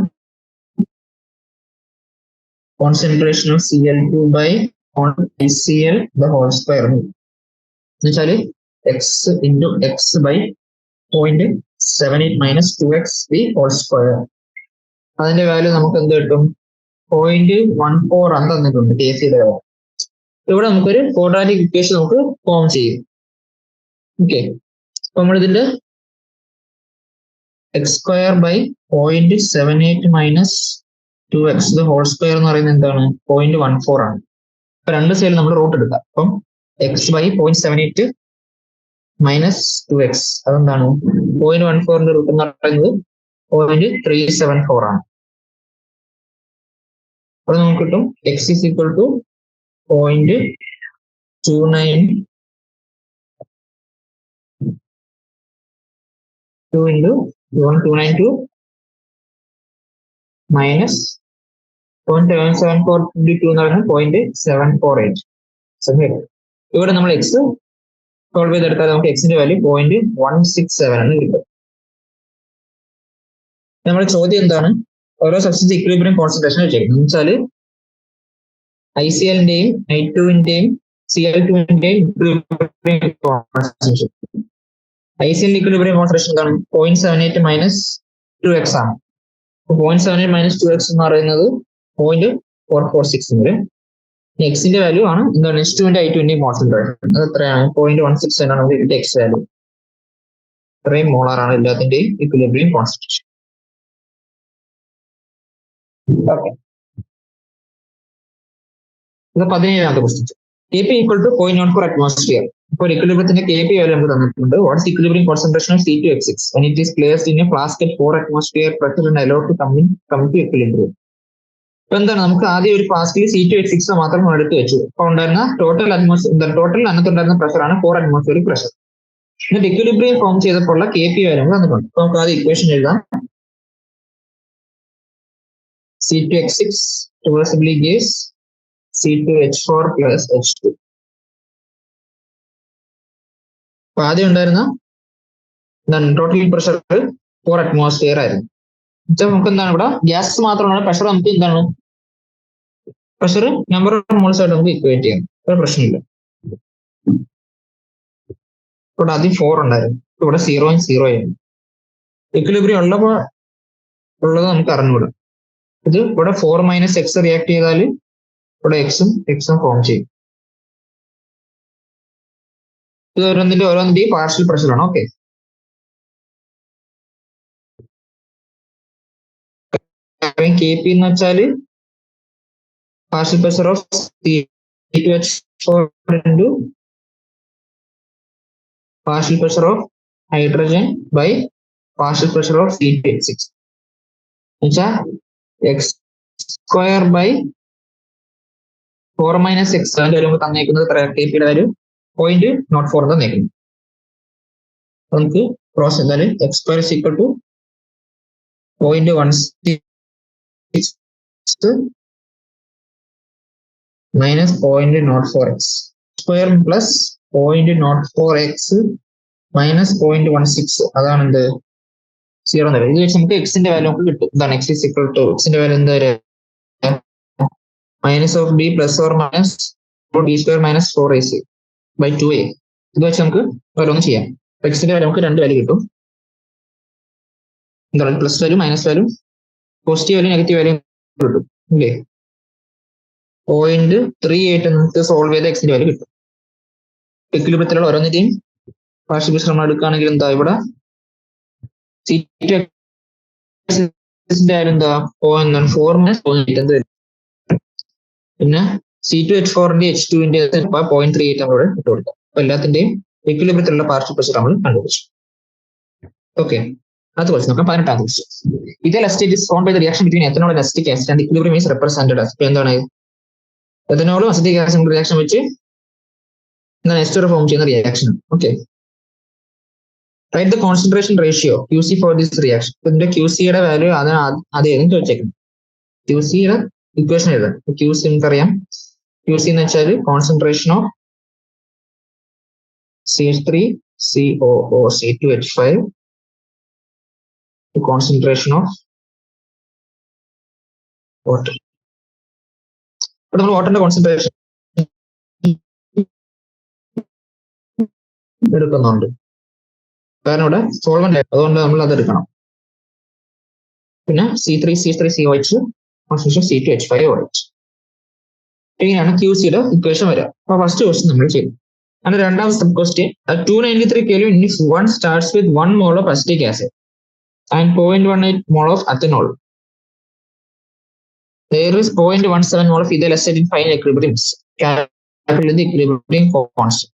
concentration of Cl2 by ICl the whole square എന്ന് വെച്ചാൽ X into X by 0.78 minus 2x the whole square. അതിന്റെ വാല്യൂ നമുക്ക് എന്ത് കിട്ടും 0.14 ആണ് തന്നിട്ടുണ്ട് KCയുടെ വാല്യൂ. ഇവിടെ നമുക്കൊരു ക്വാഡ്രാറ്റിക് ഇക്വേഷൻ നമുക്ക് ഫോം ചെയ്യും. ഓക്കെ, അപ്പൊ നമ്മളിതിന്റെ x square by 0.78 minus 2x the whole square എന്ന് പറയുന്നത് എന്താണ് 0.14 ആണ്. അപ്പൊ രണ്ട് സൈഡിൽ നമ്മൾ റൂട്ട് എടുക്കാം. അപ്പം എക്സ് ബൈ 0.78 മൈനസ് 2x അതെന്താണ് 0.14ന്റെ റൂട്ട് എന്ന് പറയുന്നത് 0.374 ആണ്. അപ്പൊ നമുക്ക് കിട്ടും x is equal to 0.292 into 292 minus 0.774 into 2 എന്ന് പറയുന്നത് 0.748. ഇവിടെ നമ്മൾ x സോൾവ് ചെയ്തെടുത്താൽ നമുക്ക് എക്സിന്റെ വാല്യൂ 0.167 എന്ന് കിട്ടും. നമ്മുടെ ചോദ്യം എന്താണ് ഓരോ സബ്സ്റ്റൻസ് ഇക്വിലിബ്രിയം കോൺസെൻട്രേഷൻ വെച്ചേക്കുന്നത് എന്ന് വെച്ചാൽ ICLന്റെയും I2വിന്റെയും Cl2വിന്റെയും ICL ഇക്വിലിബ്രിയം കോൺസെൻട്രേഷൻ എന്താണ് 0.78 മൈനസ് 2x ആണ്. 0.78 മൈനസ് 2x എന്ന് പറയുന്നത് 0.446 വരും. എക്സിന്റെ വാല്യൂ ആണ് എന്താണ് H2ന്റെ I2ന്റെ കോൺസെൻട്രേഷൻ. അത് എത്രയാണ്? 0.16 ആണ് നമുക്ക് കിട്ടിയ എക്സ് വാല്യൂ. ഇത്രയും മോളാർ ആണ് എല്ലാത്തിന്റെയും ഇക്വിലിബ്രിയം കോൺസെൻട്രേഷൻ. ഓക്കെ, ഇത് 17ാമത്തെ question. Kp equal to 0.04 atmosphere. ഇപ്പോൾ ഇക്വിലിബ്രിയത്തിന്റെ Kp വാല്യൂ നമുക്ക് തന്നിട്ടുണ്ട്. What's equilibrium concentration of C2H6 when it is placed in a flask at 4 atmosphere pressure and allowed to come to equilibrium. ഇപ്പൊ എന്താണ്, നമുക്ക് ആദ്യം ഒരു ഫ്ലാസ്കിൽ C2H6 മാത്രം എടുത്ത് വെച്ചു. അപ്പൊ ഉണ്ടായിരുന്ന ടോട്ടൽ അതിനകത്തുണ്ടായിരുന്ന പ്രഷറാണ് 4 അറ്റ്മോസ്ഫിയറിക് പ്രഷർ. എന്നിട്ട് ഇക്വിലിബ്രിയം ഫോം ചെയ്തപ്പോൾ Kp വാല്യൂ തന്നിട്ടുണ്ട്. അപ്പൊ നമുക്ക് ആദ്യം ഇക്വേഷൻ എഴുതാം. C2H6 reversibly gives C2H4 plus H2. അപ്പൊ ആദ്യം ഉണ്ടായിരുന്ന ടോട്ടൽ പ്രഷർ 4 അറ്റ്മോസ്ഫിയർ ആയിരുന്നു. നമുക്ക് എന്താണ് ഇവിടെ ഗ്യാസ് മാത്രമാണ് പ്രഷർ, നമുക്ക് എന്താണ് പ്രഷർ നമ്പർ ഓഫ് മോൾസ് ആയിട്ട് നമുക്ക് ഇക്വേറ്റ് ചെയ്യാം, ഒരു പ്രശ്നമില്ല. ഇവിടെ ആദ്യം 4 ഉണ്ടായിരുന്നു, ഇവിടെ 0 ആയിരുന്നു. ഇക്വിലിബ്രിയം ഉള്ളത് നമുക്ക് അറിഞ്ഞുകൂടാ. ഇത് ഇവിടെ 4 - x റിയാക്ട് ചെയ്താൽ ഇവിടെ എക്സും ഫോം ചെയ്യും. ഇത് ഓരോന്നിന്റെയും പാർഷ്യൽ പ്രഷറാണ്. ഓക്കെ, Kp എന്ന് വെച്ചാൽ partial pressure of C2H4 into partial pressure of hydrogen by partial pressure of C2H6. എന്നുവെച്ചാൽ x² by 4 - x വരുമ്പോൾ തന്നേക്കുന്നത് Kp വാല്യൂ 0.04 തന്നേക്കുന്നു. നമുക്ക് ക്രോസ് ചെയ്താൽ x² is equal to 0.16 minus 0.04x square plus 0.04x minus 0.16 അതാണ് എന്ത് 0 എന്ന്. ഇത് വെച്ച് നമുക്ക് എക്സിന്റെ വാല്യൂ നമുക്ക് കിട്ടും. ഇതാണ് x is equal to എക്സിന്റെ വാല്യൂ എന്താ minus of b plus or minus b² minus 4ac by 2a. ഇത് വെച്ച് നമുക്ക് ഓരോന്ന് ചെയ്യാം. എക്സിന്റെ വാല്യൂ നമുക്ക് 2 വാല്യൂ കിട്ടും. എന്താണ് plus value minus value positive value negative value കിട്ടും അല്ലേ. 0.38 നമുക്ക് സോൾവ് ചെയ്ത എക്സിന്റെ വാല്യൂ കിട്ടും. ഇക്വിലിബ്രിയത്തിലുള്ള ഓരോന്നിന്റെയും പാർഷ്യൽ പ്രഷർ നമ്മൾ എടുക്കുകയാണെങ്കിൽ എന്താ ഇവിടെ C2H6 എന്താ 4 - 0.8 എന്ത് വരും. പിന്നെ C2H4ന്റെ H2ന്റെ 0.38 നമ്മളോട് ഇട്ട് കൊടുക്കാം. അപ്പൊ എല്ലാത്തിന്റെയും ഇക്വിലിബ്രിയത്തിലുള്ള പാർഷ്യൽ പ്രഷർ നമ്മൾ കണ്ടുപിടിച്ചു. ഓക്കെ, അത് കുറച്ച് നോക്കാം. 18ാം ക്വസ്റ്റ്യൻ. ഇതേ state is formed by the reaction between ethanol and acetic acid and equilibrium is represented as. എന്താണ് എത്തനോളും അസിറ്റിക് ആസിഡ് റിയാക്ഷൻ വെച്ച് എന്താണ് എസ്റ്റർ ഫോം ചെയ്യുന്ന reaction. Okay, write the concentration ratio QC for this reaction. ഇതിന്റെ QCയുടെ value അതായിരുന്നു ചോദിച്ചേക്കുന്നത്. QCയുടെ ഇക്വേഷൻ എഴുതാം. QC നമുക്കറിയാം. QC എന്ന് വെച്ചാൽ concentration of CH3COO C2H5 concentration of water. ഇവിടെ നമ്മൾ വാട്ടറിന്റെ കോൺസെൻട്രേഷൻ എടുക്കുന്നുണ്ട്, കാരണം ഇവിടെ സോൾവെന്റ് അതുകൊണ്ട് നമ്മൾ അത് എടുക്കണം. പിന്നെ C3COH കോൺസെൻട്രേഷൻ C2H5OH. ഇങ്ങനെയാണ് QCയുടെ ഇക്വേഷൻ വരിക. അപ്പൊ ഫസ്റ്റ് ക്വസ്റ്റ്യൻ നമ്മൾ ചെയ്യും. അങ്ങനെ രണ്ടാമത്തെ sub question 293 Kelvin if one starts with 1 mole of acetic acid and 0.18 mole of ethanol. There is 0.17 mole of ethyl acetate in final equilibrium. Calculate the equilibrium constant.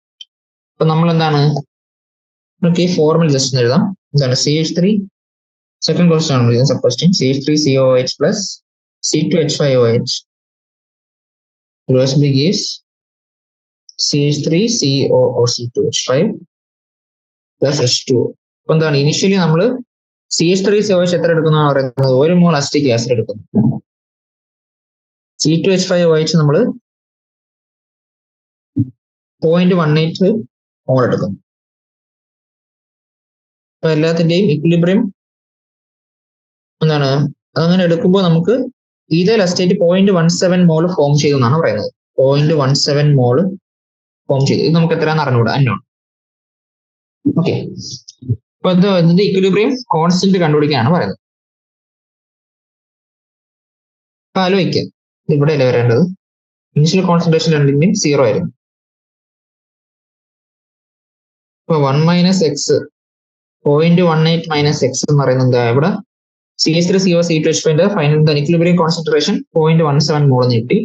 അപ്പൊ നമ്മൾ എന്താണ് നമുക്ക് ഈ ഫോർമുല ജസ്റ്റ് എഴുതാം. എന്താണ് CH3 സെക്കൻഡ് ക്വസ്റ്റ്യൻ ആണ് sub question. CH3COOH plus C2H5OH reversibly gives CH3COO C2H5 plus H2O. അപ്പൊ എന്താണ് ഇനിഷ്യലി നമ്മൾ CH3COH എത്ര എടുക്കുന്നതാണ് പറയുന്നത്, 1 മോൾ അസിറ്റിക് ആസിഡ് എടുക്കുന്നു. C2H5OH നമ്മൾ 0.18 മോൾ എടുക്കുന്നു. അപ്പൊ എല്ലാത്തിന്റെയും ഇക്വിലിബ്രിയം എന്താണ് അതങ്ങനെ എടുക്കുമ്പോൾ നമുക്ക് ഈതൽ അസിറ്റേറ്റ് 0.17 മോൾ ഫോം ചെയ്തു എന്നാണ് പറയുന്നത്. 0.17 മോൾ ഫോം ചെയ്തു. ഇത് നമുക്ക് എത്രയാണെന്ന് അറിഞ്ഞുകൂടാ, അന്നോൺ. ഓക്കെ, അപ്പൊ ഇതിന്റെ ഇക്വിലിബ്രിയം കോൺസ്റ്റന്റ് കണ്ടുപിടിക്കാനാണ് പറയുന്നത്. അപ്പൊ ആലോചിക്കാം, ഇവിടെ അല്ലേ വരേണ്ടത്, ഇനിഷ്യൽ കോൺസെൻട്രേഷൻ രണ്ടിന്റെയും 0 ആയിരുന്നു. ഇപ്പൊ 1 മൈനസ് എക്സ് 0.18 മൈനസ് എക്സ് എന്ന് പറയുന്നത് എന്താ ഇവിടെ CH3CO C2H5 final equilibrium concentration 0.17 മോൾ എന്ന് കിട്ടി.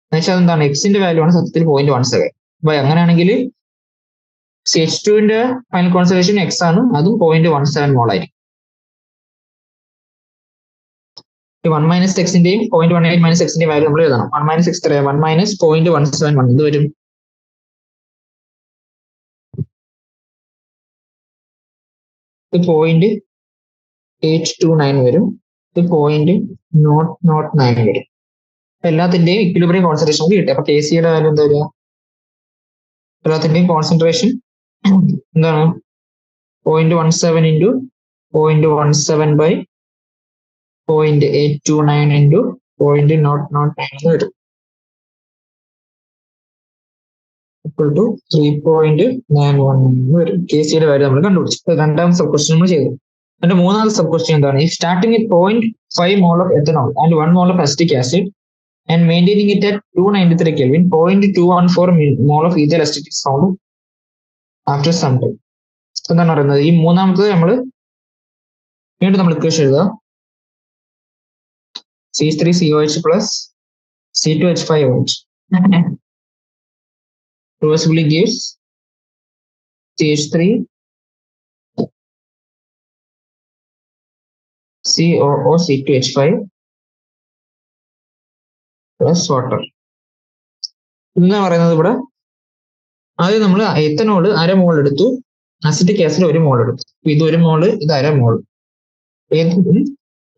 എന്നുവെച്ചാൽ എന്താണ് എക്സിന്റെ വാല്യൂ ആണ് സത്യത്തിൽ 0.17. അപ്പൊ അങ്ങനെയാണെങ്കിൽ CH2 ഫൈനൽ കോൺസെൻട്രേഷൻ എക്സ് ആണ്, അതും 0.17 മോൾ ആയിരിക്കും. 1 മൈനസ് എക്സിന്റെയും 0.18 മൈനസ് എക്സിന്റെയും വാല്യൂ നമ്മൾ എഴുതണം. 1 മൈനസ് എക്സ് 1 മൈനസ് 0.171 ഇത് വരും. ഇത് 0.829 വരും. ഇത് 0.009 വരും. എല്ലാത്തിന്റെയും ഇക്വിലിബ്രിയം കോൺസെൻട്രേഷൻ നമുക്ക് കിട്ടി. അപ്പൊ KCയുടെ വാല്യൂ എന്താ വരിക? എല്ലാത്തിന്റെയും കോൺസെൻട്രേഷൻ എന്താണ് 0.17 ഇൻറ്റു 0.17 ബൈ 0.829 ഇൻറ്റു 0.009 വരും. ഇക്വൽ ടു 3.91 വരും. KCയുടെ വാല്യൂ നമ്മൾ കണ്ടുപിടിച്ചു. രണ്ടാമത്തെ സബ് ക്വസ്റ്റ്യൻ നമ്മൾ ചെയ്തു. അതിന്റെ മൂന്നാമത്തെ സബ് ക്വസ്റ്റ്യൻ എന്താണ്? ഈ starting with 0.5 mole of ethanol and 1 mole of acetic acid and maintaining it at 293 Kelvin, 0.214 mole of ethyl acetate is found after some time. എന്താണ് പറയുന്നത്? ഈ മൂന്നാമത്തത് വീണ്ടും നമ്മൾ ഇക്വേഷൻ എഴുതുക. C3COH plus C2H5OH reversibly gives CH3 COO C2H5 plus water. എന്താ പറയുന്നത് ഇവിടെ? ആദ്യം നമ്മൾ എത്തനോള് 1/2 മോൾ എടുത്തു, അസിറ്റിക് ആസിഡ് 1 മോൾ എടുത്തു. ഇത് 1 മോള്, ഇത് 1/2 മോൾ.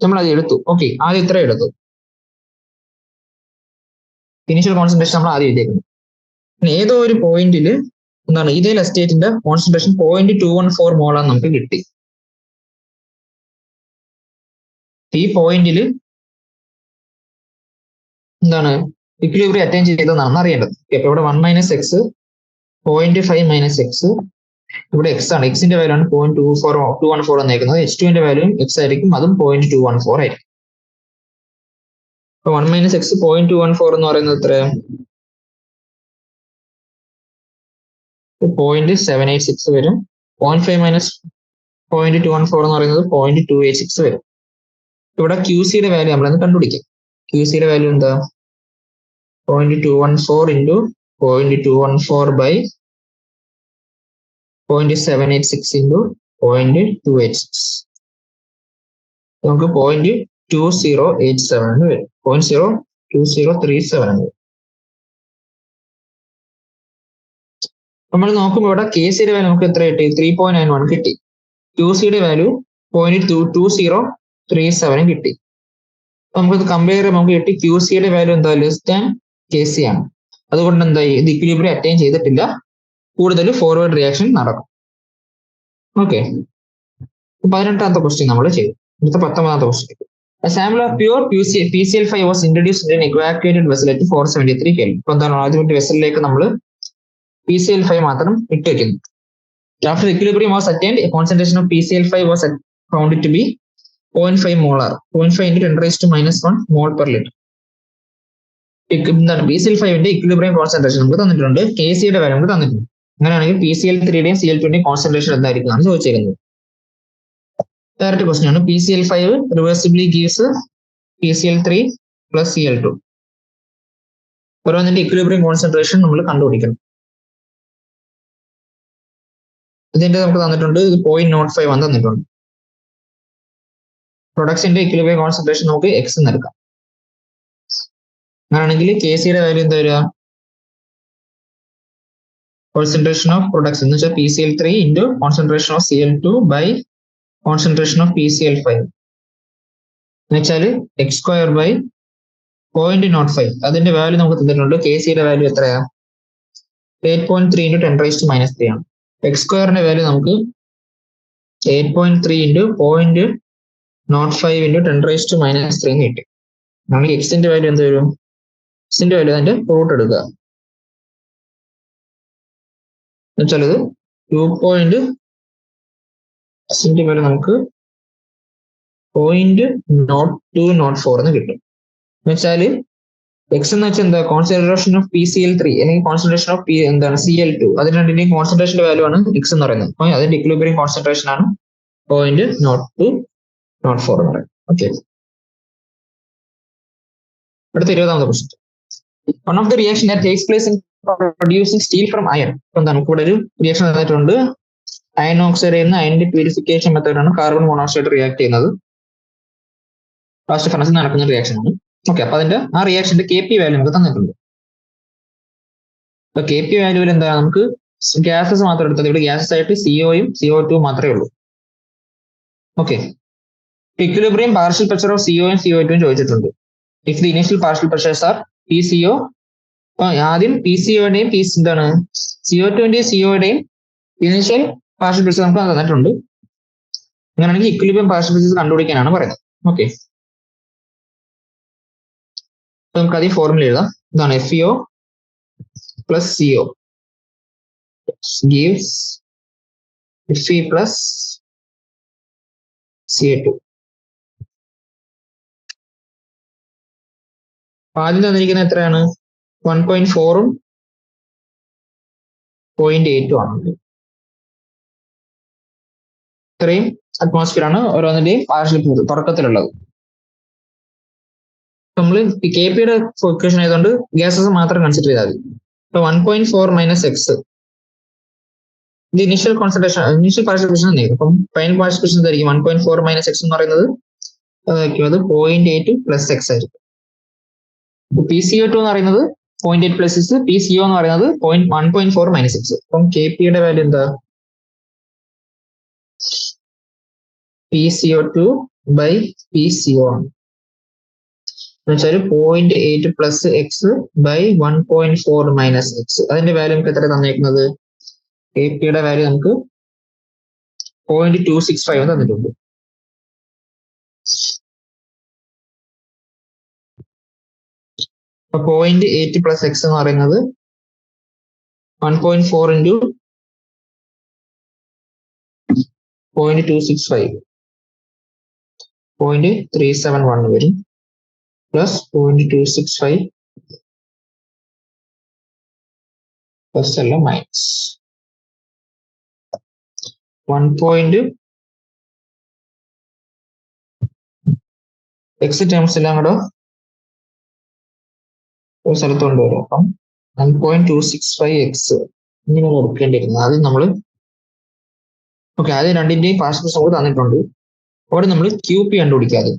നമ്മൾ അത് എടുത്തു. ഓക്കെ, ആദ്യം ഇത്ര എടുത്തു. ഇനീഷ്യൽ കോൺസെൻട്രേഷൻ നമ്മൾ ആദ്യം എഴുതിയേക്കുന്നു. ഏതോ ഒരു പോയിന്റിൽ എന്താണ് ഇതേ അസിറ്റേറ്റിന്റെ കോൺസെൻട്രേഷൻ 0.214 മോളാണ് നമുക്ക് കിട്ടി. ഈ പോയിന്റിൽ എന്താണ് ഇക്വിലിബ്രിയം അറ്റൈൻ ചെയ്തതെന്നാണ് അറിയേണ്ടത്. അപ്പൊ ഇവിടെ 1 മൈനസ് എക്സ് 0.5 മൈനസ് എക്സ്, ഇവിടെ എക്സ് ആണ്, എക്സിന്റെ വാല്യൂ ആണ് 0.214 എന്നേക്കുന്നത്. H2 വാല്യൂ എക്സ് ആയിരിക്കും, അതും 0.214 ആയിരിക്കും. അപ്പൊ 1 മൈനസ് എക്സ് 0.214 എന്ന് പറയുന്നത് എത്ര? 0.786 വരും. 0.5 മൈനസ് 0.214 എന്ന് പറയുന്നത് 0.286 വരും. ഇവിടെ QCയുടെ വാല്യൂ നമ്മളൊന്ന് കണ്ടുപിടിക്കാം. QCയുടെ വാല്യൂ എന്താ? 0.214 ഇൻറ്റു 0.214 ബൈ 0.786 ഇൻറ്റു 0.286. നമുക്ക് 0.2087 വരും. 0.02037 വരും. നമ്മൾ നോക്കുമ്പോൾ ഇവിടെ KCയുടെ വാല്യൂ നമുക്ക് എത്ര കിട്ടി? 3.91 കിട്ടി. QCയുടെ വാല്യൂ 0.2037 കിട്ടി. നമുക്കത് കമ്പയർ ചെയ്യുമ്പോൾ നമുക്ക് കിട്ടി QCയുടെ വാല്യൂ എന്താ? ലെസ് ദാൻ KC ആണ്. അതുകൊണ്ട് എന്തായി? ഇത് ഇക്വിലിബ്രിയം അറ്റൈൻ ചെയ്തിട്ടില്ല, കൂടുതൽ ഫോർവേഡ് റിയാക്ഷൻ നടക്കും. ഓക്കെ, 18ാമത്തെ ക്വസ്റ്റ്യൻ നമ്മൾ ചെയ്തു. അടുത്ത 19ാമത്തെ question. A sample of pure PCl5 was introduced in an evacuated vessel at 473 Kelvin. ഇപ്പൊ എന്താണ്? ആദ്യമായിട്ട് വെസലിലേക്ക് നമ്മൾ PCl5 മാത്രം ഇട്ട് വെക്കുന്നു. After equilibrium was attained, a concentration of PCl5 was found to be 0.5 molar, 0.5 into 10 raised to minus 1 mole per liter. എന്താണ്? PCl5ന്റെ equilibrium concentration നമുക്ക് തന്നിട്ടുണ്ട്, KCയുടെ വാല്യൂ നമുക്ക് തന്നിട്ടുണ്ട്. അങ്ങനെയാണെങ്കിൽ PCl3യുടെയും Cl2ന്റെയും കോൺസെൻട്രേഷൻ എന്തായിരിക്കും ആണ് ചോദിച്ചിരിക്കുന്നത്. ഡയറക്റ്റ് ക്വസ്റ്റ്യൻ ആണ്. PCl5 reversibly gives PCl3 plus Cl2. ഓരോന്നിന്റെ ഇക്വിലിബ്രിയം കോൺസെൻട്രേഷൻ നമ്മൾ കണ്ടുപിടിക്കണം. ഇതിന്റെ നമുക്ക് തന്നിട്ടുണ്ട്, ഇത് 0.05 എന്ന് തന്നിട്ടുണ്ട്. പ്രൊഡക്ട്സിന്റെ ഇക്വിലിബ്രിയം കോൺസെൻട്രേഷൻ നമുക്ക് എക്സ് എന്ന് എടുക്കാം. അങ്ങനെയാണെങ്കിൽ KCയുടെ വാല്യൂ എന്താ വരിക? കോൺസെൻട്രേഷൻ ഓഫ് പ്രൊഡക്ട്സ് എന്ന് വെച്ചാൽ PCl3 into concentration of Cl2 by concentration of PCl5 എന്ന് വെച്ചാൽ എക്സ് സ്ക്വയർ ബൈ 0.05. അതിന്റെ വാല്യൂ നമുക്ക് തന്നിട്ടുണ്ട്. KCയുടെ വാല്യൂ എത്രയാ? 8.3 ഇൻറ്റു 10 raised to minus 3 ആണ്. എക്സ് സ്ക്വയറിന്റെ വാല്യൂ നമുക്ക് 8.3 into 0.05 into 10 raised to minus 3 കിട്ടി. നമുക്ക് എക്സിന്റെ വാല്യൂ എന്ത് വരും? എക്സിന്റെ വാല്യൂ അതിന്റെ റൂട്ട് എടുക്കുക. എന്നുവെച്ചാൽ ഇത് 2.0 വാല്യൂ നമുക്ക് 0.0204 എന്ന് കിട്ടും. എന്നുവെച്ചാൽ എക്സ് എന്ന് വെച്ചാൽ എന്താ കോൺസെൻട്രേഷൻ ഓഫ് PCl3 അല്ലെങ്കിൽ കോൺസെൻട്രേഷൻ ഓഫ് എന്താണ് Cl2 അതിന് രണ്ടിന്റെയും കോൺസെൻട്രേഷന്റെ വാല്യൂ ആണ് എക്സ് എന്ന് പറയുന്നത്. അപ്പോൾ അതിന്റെ ഇക്വിലിബ്രിയം കോൺസെൻട്രേഷൻ ആണ് 0.0204 എന്ന് പറയുന്നത്. ഓക്കെ, അടുത്ത 20ാമത്തെ question. One of the reaction that takes place in producing steel from iron. ഇപ്പൊ എന്താണ് ഇവിടെ ഒരു റിയാക്ഷൻ നടന്നിട്ടുണ്ട്. അയൺ ഓക്സൈഡ് ചെയ്യുന്ന അയണിന്റെ പ്യൂരിഫിക്കേഷൻ മെത്തേഡാണ് കാർബൺ മോണോക്സൈഡ് റിയാക്ട് ചെയ്യുന്നത്. ലാസ്റ്റ് ഫർണസിൽ നടക്കുന്ന റിയാക്ഷൻ ആണ്. ഓക്കെ, അപ്പൊ അതിന്റെ ആ റിയാക്ഷന്റെ KP വാല്യൂ നമുക്ക് തന്നിട്ടുണ്ട്. അപ്പൊ KP വാല്യൂവിൽ എന്താ നമുക്ക് ഗ്യാസസ് മാത്രം എടുത്തത്. ഇവിടെ ഗ്യാസസ് ആയിട്ട് CO-യും CO2 മാത്രമേ ഉള്ളൂ. Okay, equilibrium partial pressure of CO-യും CO2 ചോദിച്ചിട്ടുണ്ട്. If the initial partial pressures are PCO, ആദ്യം PCO-യുടെയും എന്താണ് CO2-ന്റെയും CO-യുടെയും ഇനീഷ്യൽ പാർഷ്യൽ പ്രഷർ നമുക്ക് തന്നിട്ടുണ്ട്. അങ്ങനെയാണെങ്കിൽ ഇക്വിലിബ്രിയം പാർഷ്യൽ പ്രഷർ കണ്ടുപിടിക്കാനാണ് പറയുന്നത്. ഓക്കെ, നമുക്ക് ആദ്യം ഫോർമുല എഴുതാം. ഇതാണ് FeO plus CO gives Fe plus Ca2. ആദ്യം തന്നിരിക്കുന്നത് എത്രയാണ്? 1.4-ഉം 0.8-ഉം ആണ്. ഇത്രയും അറ്റ്മോസ്ഫിയർ ആണ് ഓരോന്നിന്റെയും പാർഷ്യൽ തുടക്കത്തിലുള്ളത്. നമ്മൾ KP-യുടെ ഇക്വേഷൻ ആയതുകൊണ്ട് ഗ്യാസസ് മാത്രം കൺസിഡർ ചെയ്താൽ മതി. ഇപ്പൊ 1.4 മൈനസ് എക്സ് ഇത് initial concentration, initial partial pressure തന്നെയാണ്. അപ്പം ഫൈനൽ പാർഷ്യൽ പ്രഷർ എന്തായിരിക്കും? 1.4 മൈനസ് എക്സ് എന്ന് പറയുന്നത് അത് 0.8 പ്ലസ് എക്സ് ആയിരിക്കും. PCO2 എന്ന് പറയുന്നത് 0.8 പ്ലസ് എക്സ്, PCO എന്ന് പറയുന്നത് 1.4 മൈനസ് എക്സ്. അപ്പം KP-യുടെ വാല്യൂ എന്താ? PCO2 ബൈ PCO ആണ്. എന്നുവെച്ചാൽ 0.8 plus X by 1.4 minus X. അതിന്റെ വാല്യൂ നമുക്ക് എത്ര തന്നേക്കുന്നത്? KP-യുടെ വാല്യൂ നമുക്ക് 0.265 തന്നിട്ടുണ്ട്. അപ്പൊ 0.8 പ്ലസ് എക്സ് എന്ന് പറയുന്നത് 1.4 ഇൻറ്റു 0.265 0.371 വരും. പ്ലസ് 0.265 പ്ലസ് അല്ല മൈനസ് 1. എക്സ് ടേംസ് എല്ലാം കൂടെ ഒരു സ്ഥലത്ത് കൊണ്ടുവരും. അപ്പം 1.265 എക്സ് ഇങ്ങനെ എടുക്കേണ്ടിയിരുന്നത്. ആദ്യം നമ്മൾ ഓക്കെ, ആദ്യം രണ്ടിന്റെയും പാർഷ്യൽ പ്രഷർ നമുക്ക് തന്നിട്ടുണ്ട്. അവിടെ നമ്മൾ QP കണ്ടുപിടിക്കാതെ.